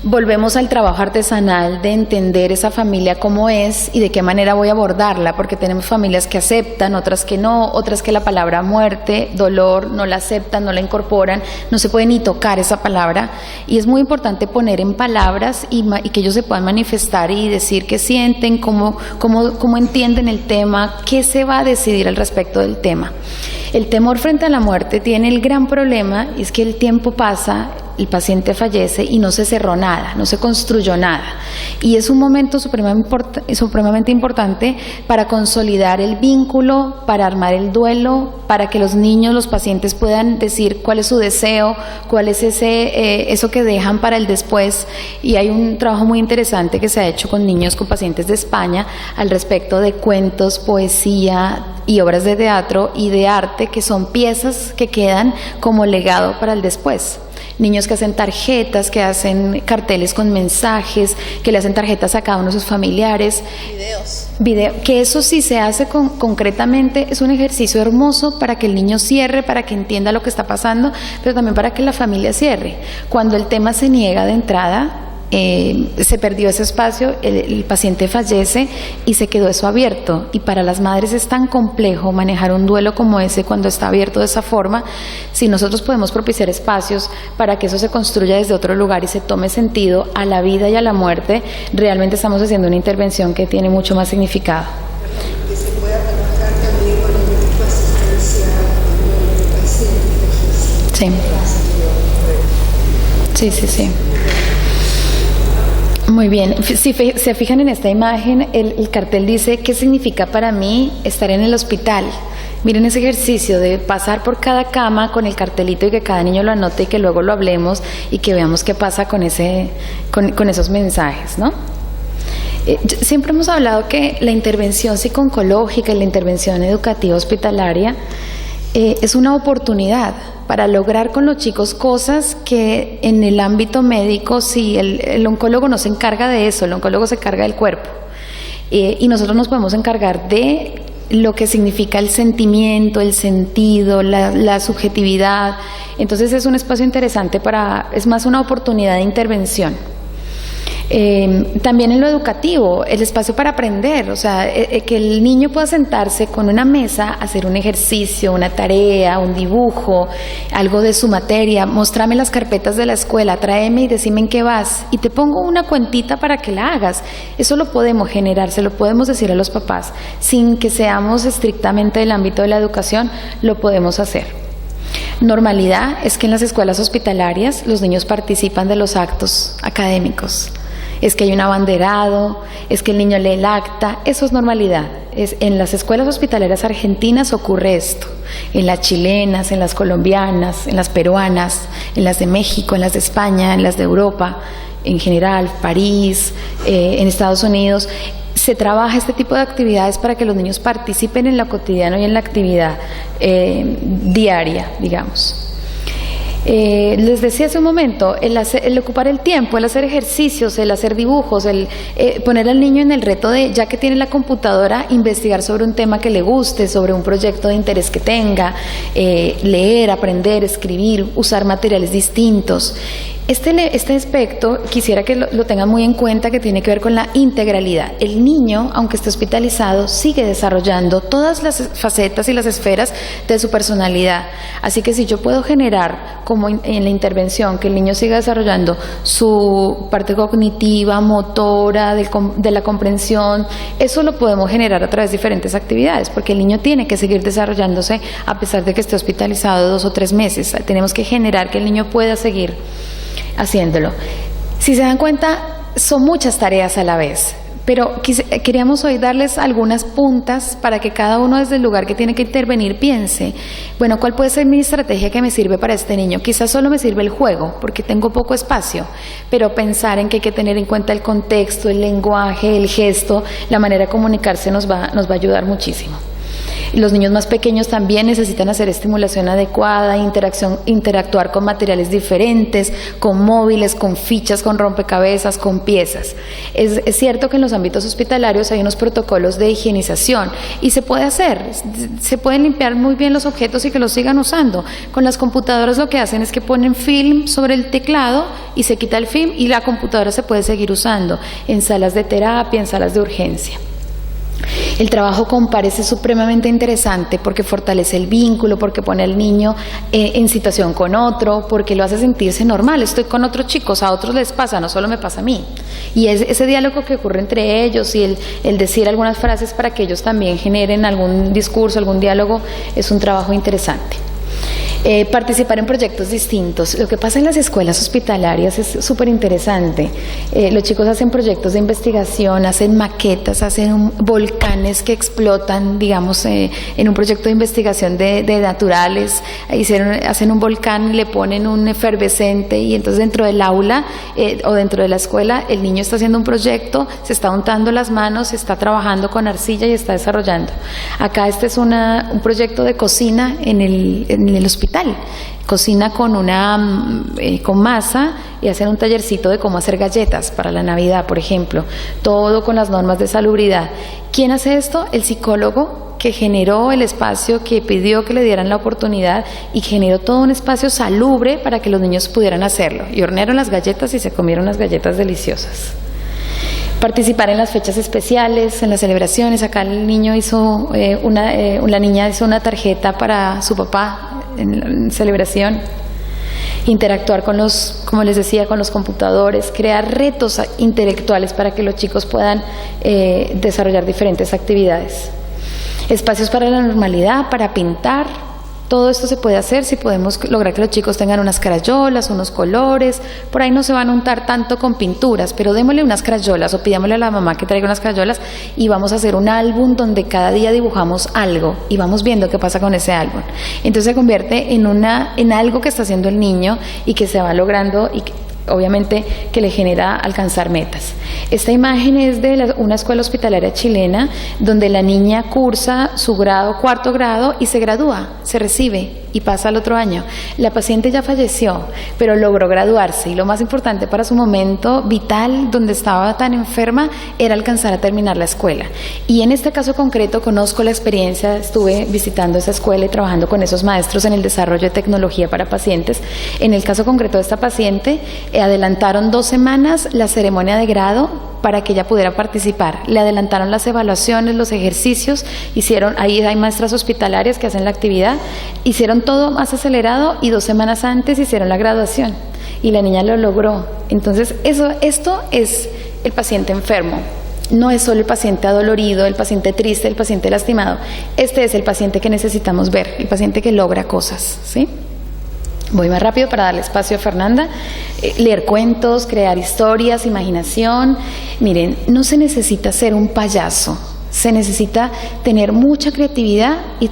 Volvemos al trabajo artesanal de entender esa familia cómo es y de qué manera voy a abordarla, porque tenemos familias que aceptan, otras que no, otras que la palabra muerte, dolor, no la aceptan, no la incorporan, no se puede ni tocar esa palabra, y es muy importante poner en palabras y que ellos se puedan manifestar y decir qué sienten, cómo entienden el tema, qué se va a decidir al respecto del tema. El temor frente a la muerte tiene el gran problema, y es que el tiempo pasa, el paciente fallece y no se cerró nada, no se construyó nada. Y es un momento supremamente importante para consolidar el vínculo, para armar el duelo, para que los niños, los pacientes puedan decir cuál es su deseo, cuál es eso que dejan para el después. Y hay un trabajo muy interesante que se ha hecho con niños, con pacientes de España, al respecto de cuentos, poesía y obras de teatro y de arte, que son piezas que quedan como legado para el después. Niños que hacen tarjetas, que hacen carteles con mensajes, que le hacen tarjetas a cada uno de sus familiares. Que eso sí se hace concretamente, es un ejercicio hermoso para que el niño cierre, para que entienda lo que está pasando, pero también para que la familia cierre. Cuando el tema se niega de entrada, se perdió ese espacio, el paciente fallece y se quedó eso abierto, y para las madres es tan complejo manejar un duelo como ese cuando está abierto de esa forma. Si nosotros podemos propiciar espacios para que eso se construya desde otro lugar y se tome sentido a la vida y a la muerte, realmente estamos haciendo una intervención que tiene mucho más significado. Que se pueda trabajar también con el equipo asistencial del paciente. Sí. Muy bien, si se fijan en esta imagen, el cartel dice ¿qué significa para mí estar en el hospital? Miren ese ejercicio de pasar por cada cama con el cartelito y que cada niño lo anote y que luego lo hablemos y que veamos qué pasa con esos mensajes, ¿no? Siempre hemos hablado que la intervención psico-oncológica y la intervención educativa hospitalaria es una oportunidad para lograr con los chicos cosas que en el ámbito médico, si el oncólogo no se encarga de eso, el oncólogo se encarga del cuerpo, y nosotros nos podemos encargar de lo que significa el sentimiento, el sentido, la subjetividad. Entonces es un espacio interesante es más una oportunidad de intervención. También en lo educativo, el espacio para aprender, o sea, que el niño pueda sentarse con una mesa, hacer un ejercicio, una tarea, un dibujo, algo de su materia, mostrarme las carpetas de la escuela, tráeme y decime en qué vas, y te pongo una cuentita para que la hagas. Eso lo podemos generar, se lo podemos decir a los papás, sin que seamos estrictamente del ámbito de la educación, lo podemos hacer. Normalidad es que en las escuelas hospitalarias los niños participan de los actos académicos. Es que hay un abanderado, es que el niño lee el acta, eso es normalidad. En las escuelas hospitalarias argentinas ocurre esto, en las chilenas, en las colombianas, en las peruanas, en las de México, en las de España, en las de Europa, en general, París, en Estados Unidos. Se trabaja este tipo de actividades para que los niños participen en lo cotidiano y en la actividad diaria, digamos. Les decía hace un momento, el ocupar el tiempo, el hacer ejercicios, el hacer dibujos, el poner al niño en el reto de, ya que tiene la computadora, investigar sobre un tema que le guste, sobre un proyecto de interés que tenga, leer, aprender, escribir, usar materiales distintos. Este aspecto quisiera que lo tengan muy en cuenta, que tiene que ver con la integralidad. El niño, aunque esté hospitalizado, sigue desarrollando todas las facetas y las esferas de su personalidad. Así que si yo puedo generar, como en la intervención, que el niño siga desarrollando su parte cognitiva, motora, de la comprensión, eso lo podemos generar a través de diferentes actividades, porque el niño tiene que seguir desarrollándose a pesar de que esté hospitalizado 2 o 3 meses. Tenemos que generar que el niño pueda seguir haciéndolo. Si se dan cuenta, son muchas tareas a la vez, pero queríamos hoy darles algunas puntas para que cada uno desde el lugar que tiene que intervenir piense, bueno, ¿cuál puede ser mi estrategia que me sirve para este niño? Quizás solo me sirve el juego, porque tengo poco espacio, pero pensar en que hay que tener en cuenta el contexto, el lenguaje, el gesto, la manera de comunicarse nos va a ayudar muchísimo. Los niños más pequeños también necesitan hacer estimulación adecuada, interactuar con materiales diferentes, con móviles, con fichas, con rompecabezas, con piezas. Es cierto que en los ámbitos hospitalarios hay unos protocolos de higienización y se puede hacer, se pueden limpiar muy bien los objetos y que los sigan usando. Con las computadoras lo que hacen es que ponen film sobre el teclado y se quita el film y la computadora se puede seguir usando en salas de terapia, en salas de urgencia. El trabajo con pares es supremamente interesante porque fortalece el vínculo, porque pone al niño en situación con otro, porque lo hace sentirse normal. Estoy con otros chicos, a otros les pasa, no solo me pasa a mí. Y ese diálogo que ocurre entre ellos y el decir algunas frases para que ellos también generen algún discurso, algún diálogo, es un trabajo interesante. Participar en proyectos distintos. Lo que pasa en las escuelas hospitalarias es súper interesante. Los chicos hacen proyectos de investigación, hacen maquetas, hacen volcanes que explotan, digamos, en un proyecto de investigación de naturales. Hacen un volcán, le ponen un efervescente y entonces dentro del aula o dentro de la escuela el niño está haciendo un proyecto, se está untando las manos, se está trabajando con arcilla y está desarrollando. Acá este es un proyecto de cocina en el hospital. Cocina con masa y hacen un tallercito de cómo hacer galletas para la Navidad, por ejemplo. Todo con las normas de salubridad. ¿Quién hace esto? El psicólogo que generó el espacio, que pidió que le dieran la oportunidad y generó todo un espacio salubre para que los niños pudieran hacerlo. Y hornearon las galletas y se comieron las galletas deliciosas. Participar en las fechas especiales, en las celebraciones. Acá el niño la niña hizo una tarjeta para su papá en celebración. Interactuar con como les decía, con los computadores, crear retos intelectuales para que los chicos puedan desarrollar diferentes actividades. Espacios para la normalidad, para pintar. Todo esto se puede hacer si podemos lograr que los chicos tengan unas crayolas, unos colores. Por ahí no se van a untar tanto con pinturas, pero démosle unas crayolas o pidámosle a la mamá que traiga unas crayolas y vamos a hacer un álbum donde cada día dibujamos algo y vamos viendo qué pasa con ese álbum. Entonces se convierte en algo que está haciendo el niño y que se va logrando y obviamente que le genera alcanzar metas. Esta imagen es de una escuela hospitalaria chilena donde la niña cursa su grado, 4º grado, y se gradúa, se recibe y pasa al otro año. La paciente ya falleció, pero logró graduarse y lo más importante para su momento vital, donde estaba tan enferma, era alcanzar a terminar la escuela. Y en este caso concreto conozco la experiencia, estuve visitando esa escuela y trabajando con esos maestros en el desarrollo de tecnología para pacientes. En el caso concreto de esta paciente, adelantaron 2 semanas la ceremonia de grado para que ella pudiera participar. Le adelantaron las evaluaciones, los ejercicios, ahí hay maestras hospitalarias que hacen la actividad, hicieron todo más acelerado y 2 semanas antes hicieron la graduación y la niña lo logró. Entonces esto es el paciente enfermo. No es solo el paciente adolorido, el paciente triste, el paciente lastimado. Este es el paciente que necesitamos ver, el paciente que logra cosas, ¿sí? Voy más rápido para darle espacio a Fernanda. Leer cuentos, crear historias, imaginación. Miren, no se necesita ser un payaso. Se necesita tener mucha creatividad y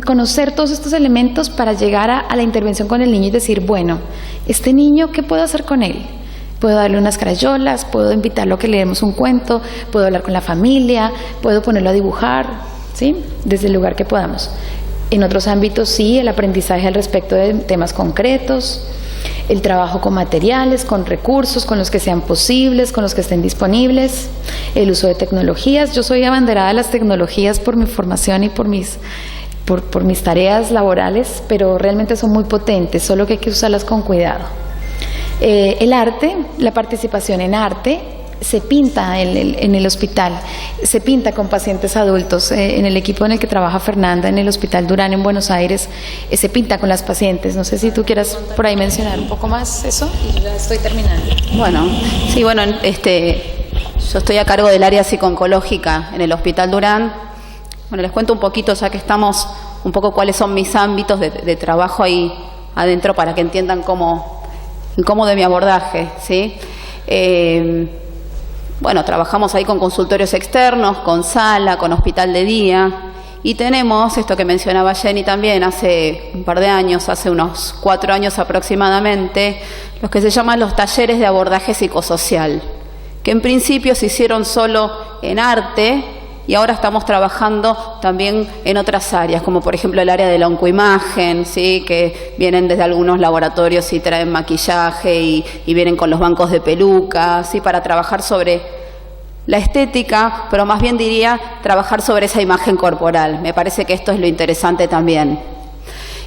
conocer todos estos elementos para llegar a la intervención con el niño y decir, bueno, este niño, ¿qué puedo hacer con él? Puedo darle unas crayolas, puedo invitarlo a que leemos un cuento, puedo hablar con la familia, puedo ponerlo a dibujar, ¿sí? Desde el lugar que podamos. En otros ámbitos sí, el aprendizaje al respecto de temas concretos, el trabajo con materiales, con recursos, con los que sean posibles, con los que estén disponibles, el uso de tecnologías. Yo soy abanderada de las tecnologías por mi formación y por mis tareas laborales, pero realmente son muy potentes, solo que hay que usarlas con cuidado. El arte, la participación en arte, se pinta en el hospital, se pinta con pacientes adultos. En el equipo en el que trabaja Fernanda, en el Hospital Durán en Buenos Aires, se pinta con las pacientes. No sé si tú quieras por ahí mencionar un poco más eso, y ya estoy terminando. Bueno, sí, bueno, yo estoy a cargo del área psico-oncológica en el Hospital Durán. Bueno, les cuento un poquito, ya que estamos, un poco cuáles son mis ámbitos de trabajo ahí adentro, para que entiendan cómo de mi abordaje, ¿sí? Bueno, trabajamos ahí con consultorios externos, con sala, con hospital de día, y tenemos esto que mencionaba Jenny también hace un par de años, hace unos 4 años aproximadamente, los que se llaman los talleres de abordaje psicosocial, que en principio se hicieron solo en arte, y ahora estamos trabajando también en otras áreas, como por ejemplo el área de la oncoimagen, ¿sí? Que vienen desde algunos laboratorios y traen maquillaje y vienen con los bancos de pelucas, ¿sí? Para trabajar sobre la estética, pero más bien diría trabajar sobre esa imagen corporal. Me parece que esto es lo interesante también.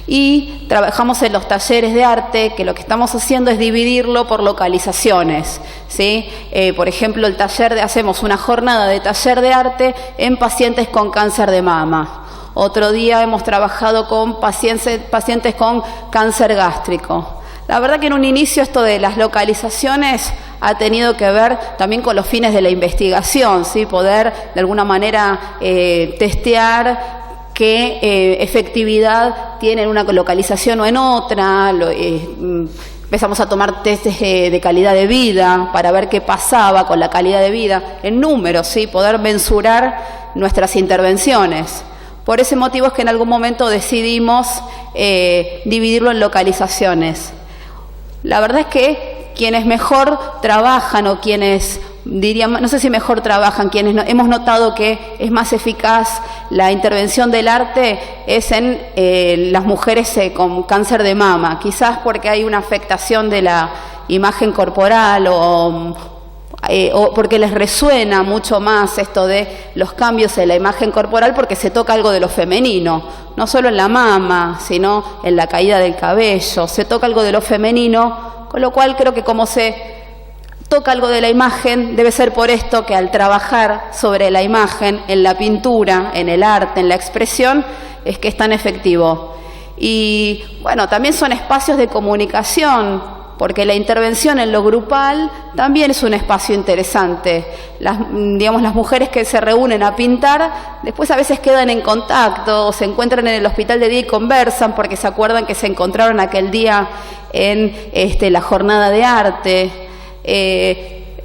Y trabajamos en los talleres de arte, que lo que estamos haciendo es dividirlo por localizaciones, ¿sí? Por ejemplo, hacemos una jornada de taller de arte en pacientes con cáncer de mama. Otro día hemos trabajado con pacientes con cáncer gástrico. La verdad que en un inicio esto de las localizaciones ha tenido que ver también con los fines de la investigación, ¿sí? Poder de alguna manera testear qué efectividad tiene en una localización o en otra. Empezamos a tomar testes de calidad de vida para ver qué pasaba con la calidad de vida en números, ¿sí? Poder mensurar nuestras intervenciones. Por ese motivo es que en algún momento decidimos dividirlo en localizaciones. La verdad es que quienes mejor trabajan, o quienes no sé si mejor trabajan, quienes hemos notado que es más eficaz la intervención del arte es en las mujeres con cáncer de mama, quizás porque hay una afectación de la imagen corporal o porque les resuena mucho más esto de los cambios en la imagen corporal, porque se toca algo de lo femenino, no solo en la mama, sino en la caída del cabello, se toca algo de lo femenino, con lo cual creo que como se toca algo de la imagen, debe ser por esto que al trabajar sobre la imagen, en la pintura, en el arte, en la expresión, es que es tan efectivo. Y bueno, también son espacios de comunicación, porque la intervención en lo grupal también es un espacio interesante. Las mujeres que se reúnen a pintar, después a veces quedan en contacto, o se encuentran en el hospital de día y conversan, porque se acuerdan que se encontraron aquel día en la jornada de arte.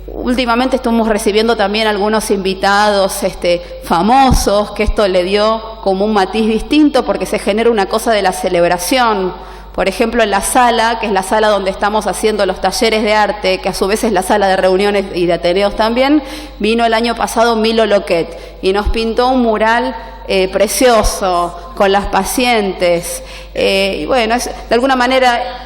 Últimamente estamos recibiendo también algunos invitados famosos, que esto le dio como un matiz distinto, porque se genera una cosa de la celebración. Por ejemplo, en la sala, que es la sala donde estamos haciendo los talleres de arte, que a su vez es la sala de reuniones y de ateneos también, vino el año pasado Milo Loquet y nos pintó un mural precioso con las pacientes. Y bueno, de alguna manera...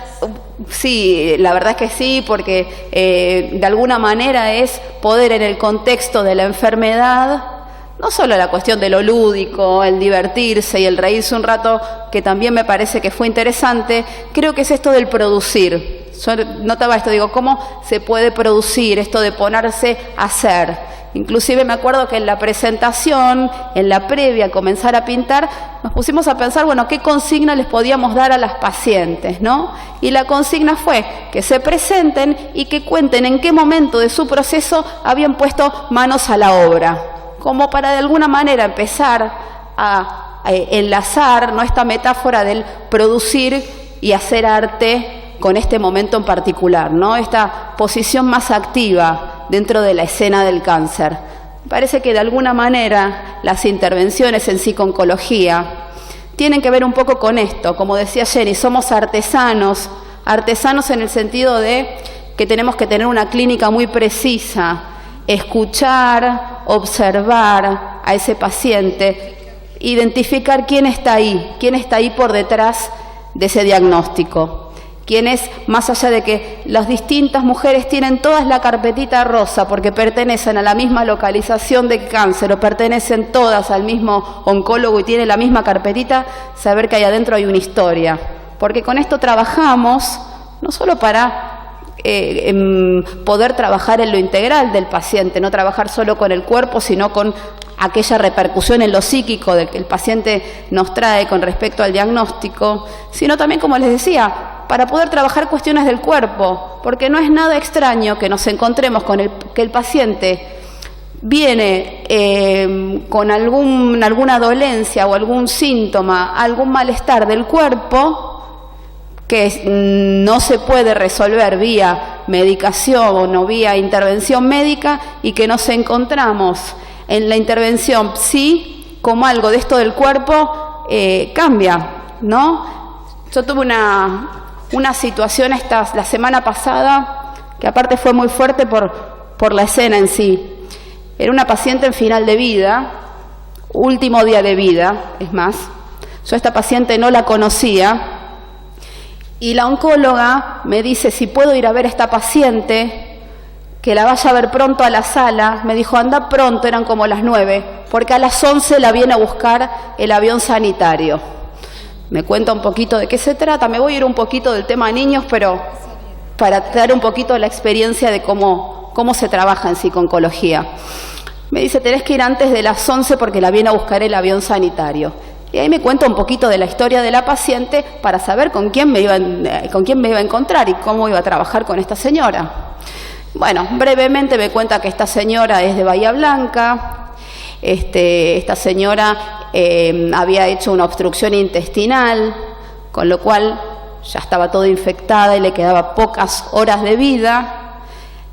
Sí, la verdad es que sí, porque de alguna manera es poder, en el contexto de la enfermedad, no solo la cuestión de lo lúdico, el divertirse y el reírse un rato, que también me parece que fue interesante, creo que es esto del producir. Yo notaba esto, digo, ¿cómo se puede producir esto de ponerse a hacer? Inclusive me acuerdo que en la presentación, en la previa a comenzar a pintar, nos pusimos a pensar, bueno, ¿qué consigna les podíamos dar a las pacientes, no? Y la consigna fue que se presenten y que cuenten en qué momento de su proceso habían puesto manos a la obra, como para de alguna manera empezar a enlazar, ¿no?, esta metáfora del producir y hacer arte con este momento en particular, ¿no? Esta posición más activa dentro de la escena del cáncer. Me parece que de alguna manera las intervenciones en psico-oncología tienen que ver un poco con esto. Como decía Jenny, somos artesanos en el sentido de que tenemos que tener una clínica muy precisa, escuchar, observar a ese paciente, identificar quién está ahí por detrás de ese diagnóstico. Quién es, más allá de que las distintas mujeres tienen todas la carpetita rosa porque pertenecen a la misma localización de cáncer o pertenecen todas al mismo oncólogo y tienen la misma carpetita, saber que ahí adentro hay una historia. Porque con esto trabajamos no solo para poder trabajar en lo integral del paciente, no trabajar solo con el cuerpo, sino con aquella repercusión en lo psíquico del que el paciente nos trae con respecto al diagnóstico, sino también, como les decía, para poder trabajar cuestiones del cuerpo, porque no es nada extraño que nos encontremos con que el paciente viene con alguna dolencia o algún síntoma, algún malestar del cuerpo, que no se puede resolver vía medicación o vía intervención médica y que nos encontramos en la intervención psi como algo de esto del cuerpo cambia, ¿no? Yo tuve una situación la semana pasada que aparte fue muy fuerte por la escena en sí. Era una paciente en final de vida, último día de vida, es más. Yo a esta paciente no la conocía. Y la oncóloga me dice si puedo ir a ver a esta paciente, que la vaya a ver pronto a la sala. Me dijo, anda pronto, eran como las 9, porque a las 11 la viene a buscar el avión sanitario. Me cuenta un poquito de qué se trata. Me voy a ir un poquito del tema niños, pero para dar un poquito la experiencia de cómo se trabaja en psico-oncología. Me dice, tenés que ir antes de las 11 porque la viene a buscar el avión sanitario. Y ahí me cuenta un poquito de la historia de la paciente para saber con quién me iba a encontrar y cómo iba a trabajar con esta señora. Bueno, brevemente me cuenta que esta señora es de Bahía Blanca. Esta señora había hecho una obstrucción intestinal, con lo cual ya estaba toda infectada y le quedaba pocas horas de vida.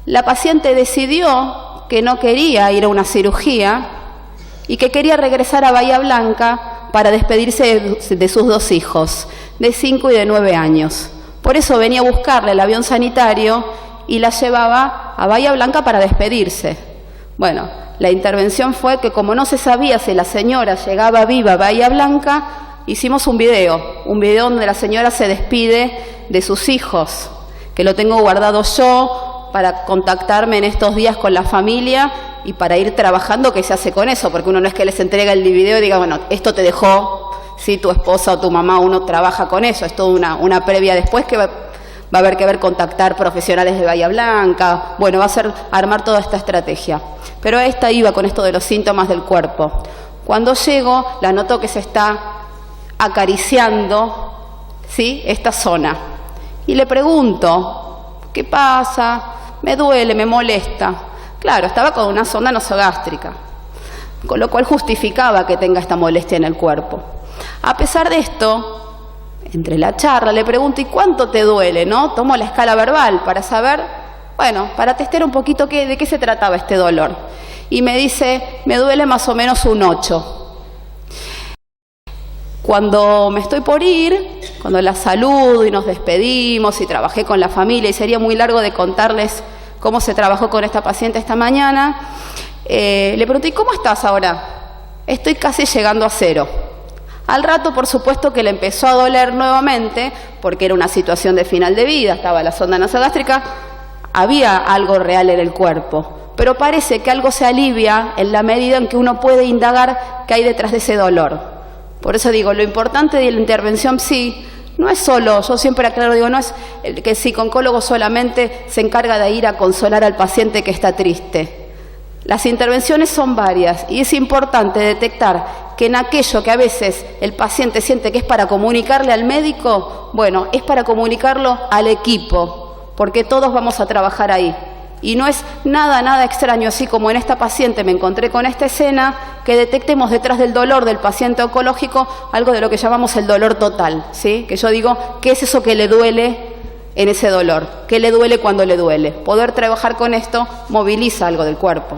La paciente decidió que no quería ir a una cirugía y que quería regresar a Bahía Blanca para despedirse de sus 2 hijos, de 5 y de 9 años. Por eso venía a buscarle el avión sanitario y la llevaba a Bahía Blanca para despedirse. Bueno, la intervención fue que como no se sabía si la señora llegaba viva a Bahía Blanca, hicimos un video donde la señora se despide de sus hijos, que lo tengo guardado yo para contactarme en estos días con la familia y para ir trabajando qué se hace con eso, porque uno no es que les entrega el video y diga, bueno, esto te dejó, si tu esposa o tu mamá, uno trabaja con eso, es toda una previa después que va a haber que contactar profesionales de Bahía Blanca, bueno, va a ser armar toda esta estrategia. Pero esta iba con esto de los síntomas del cuerpo. Cuando llego, la noto que se está acariciando, ¿sí?, esta zona. Y le pregunto, ¿qué pasa? Me duele, me molesta. Claro, estaba con una sonda nasogástrica, con lo cual justificaba que tenga esta molestia en el cuerpo. A pesar de esto, entre la charla le pregunto, ¿y cuánto te duele? ¿No? Tomo la escala verbal para saber, bueno, para testear un poquito de qué se trataba este dolor. Y me dice, me duele más o menos un 8. Cuando me estoy por ir, cuando la saludo y nos despedimos y trabajé con la familia, y sería muy largo de contarles cómo se trabajó con esta paciente esta mañana, le pregunté, ¿y cómo estás ahora? Estoy casi llegando a 0. Al rato, por supuesto, que le empezó a doler nuevamente, porque era una situación de final de vida, estaba la sonda nasogástrica, había algo real en el cuerpo, pero parece que algo se alivia en la medida en que uno puede indagar qué hay detrás de ese dolor. Por eso digo, lo importante de la intervención psi no es solo, yo siempre aclaro, digo, no es que el psico-oncólogo solamente se encarga de ir a consolar al paciente que está triste. Las intervenciones son varias y es importante detectar que en aquello que a veces el paciente siente que es para comunicarle al médico, bueno, es para comunicarlo al equipo, porque todos vamos a trabajar ahí. Y no es nada extraño, así como en esta paciente me encontré con esta escena, que detectemos detrás del dolor del paciente oncológico algo de lo que llamamos el dolor total, ¿sí? Que yo digo, ¿qué es eso que le duele en ese dolor? ¿Qué le duele cuando le duele? Poder trabajar con esto moviliza algo del cuerpo.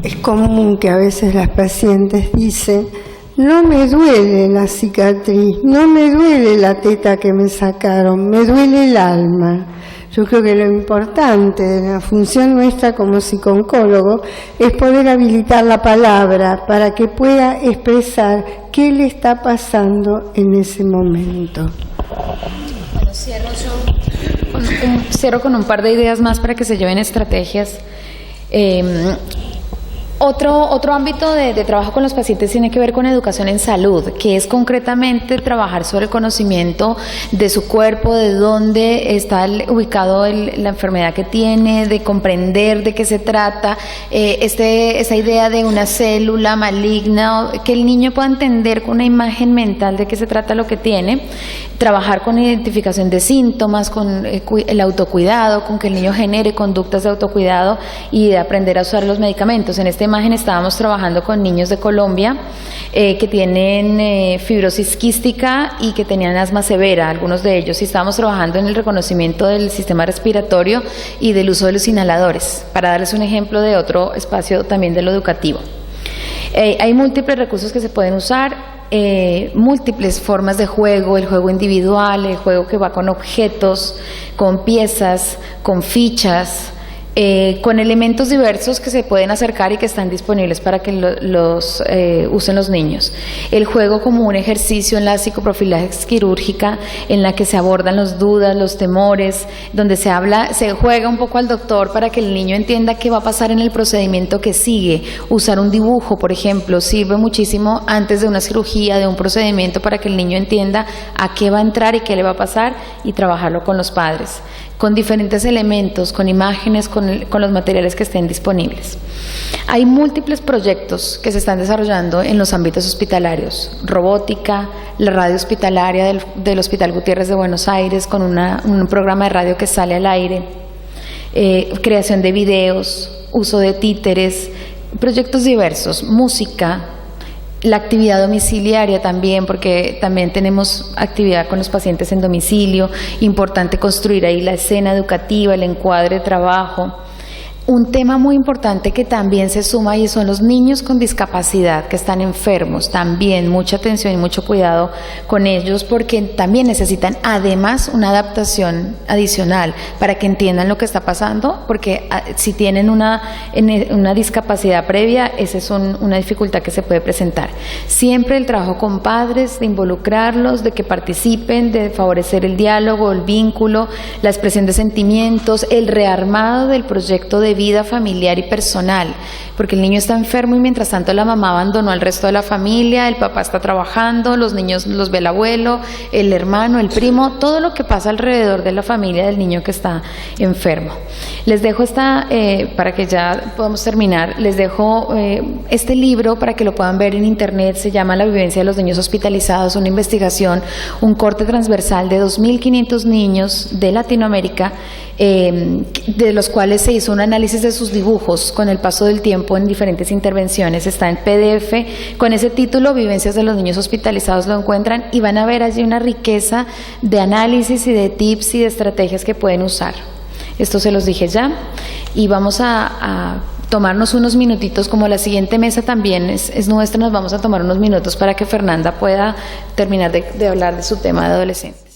Es común que a veces las pacientes dicen, no me duele la cicatriz, no me duele la teta que me sacaron, me duele el alma. Yo creo que lo importante de la función nuestra como psicooncólogo es poder habilitar la palabra para que pueda expresar qué le está pasando en ese momento. Bueno, cierro con un par de ideas más para que se lleven estrategias. Otro ámbito de trabajo con los pacientes tiene que ver con educación en salud, que es concretamente trabajar sobre el conocimiento de su cuerpo, de dónde está ubicado la enfermedad que tiene, de comprender de qué se trata, esa idea de una célula maligna, que el niño pueda entender con una imagen mental de qué se trata lo que tiene, trabajar con identificación de síntomas, con el autocuidado, con que el niño genere conductas de autocuidado y de aprender a usar los medicamentos. En esta imagen estábamos trabajando con niños de Colombia que tienen fibrosis quística y que tenían asma severa, algunos de ellos, y estábamos trabajando en el reconocimiento del sistema respiratorio y del uso de los inhaladores, para darles un ejemplo de otro espacio también de lo educativo. Hay múltiples recursos que se pueden usar, múltiples formas de juego, el juego individual, el juego que va con objetos, con piezas, con fichas, con elementos diversos que se pueden acercar y que están disponibles para que los usen los niños. El juego como un ejercicio en la psicoprofilaxis quirúrgica, en la que se abordan las dudas, los temores, donde se juega un poco al doctor para que el niño entienda qué va a pasar en el procedimiento que sigue. Usar un dibujo, por ejemplo, sirve muchísimo antes de una cirugía, de un procedimiento, para que el niño entienda a qué va a entrar y qué le va a pasar, y trabajarlo con los padres, con diferentes elementos, con imágenes, con los materiales que estén disponibles. Hay múltiples proyectos que se están desarrollando en los ámbitos hospitalarios: robótica, la radio hospitalaria del Hospital Gutiérrez de Buenos Aires, con un programa de radio que sale al aire, creación de videos, uso de títeres, proyectos diversos, música, la actividad domiciliaria también, porque también tenemos actividad con los pacientes en domicilio. Importante construir ahí la escena educativa, el encuadre de trabajo. Un tema muy importante que también se suma ahí son los niños con discapacidad que están enfermos. También mucha atención y mucho cuidado con ellos, porque también necesitan además una adaptación adicional para que entiendan lo que está pasando, porque si tienen una discapacidad previa, esa es una dificultad que se puede presentar. Siempre el trabajo con padres, de involucrarlos, de que participen, de favorecer el diálogo, el vínculo, la expresión de sentimientos, el rearmado del proyecto de vida familiar y personal, porque el niño está enfermo y mientras tanto la mamá abandonó al resto de la familia, el papá está trabajando, los niños los ve el abuelo, el hermano, el primo, todo lo que pasa alrededor de la familia del niño que está enfermo. Les dejo para que ya podamos terminar, les dejo este libro para que lo puedan ver en internet. Se llama La vivencia de los niños hospitalizados, una investigación, un corte transversal de 2.500 niños de Latinoamérica, de los cuales se hizo un análisis de sus dibujos con el paso del tiempo en diferentes intervenciones. Está en PDF con ese título, Vivencias de los niños hospitalizados, lo encuentran, y van a ver allí una riqueza de análisis y de tips y de estrategias que pueden usar. Esto se los dije ya, y vamos a tomarnos unos minutitos, como la siguiente mesa también es nuestra, nos vamos a tomar unos minutos para que Fernanda pueda terminar de hablar de su tema de adolescentes.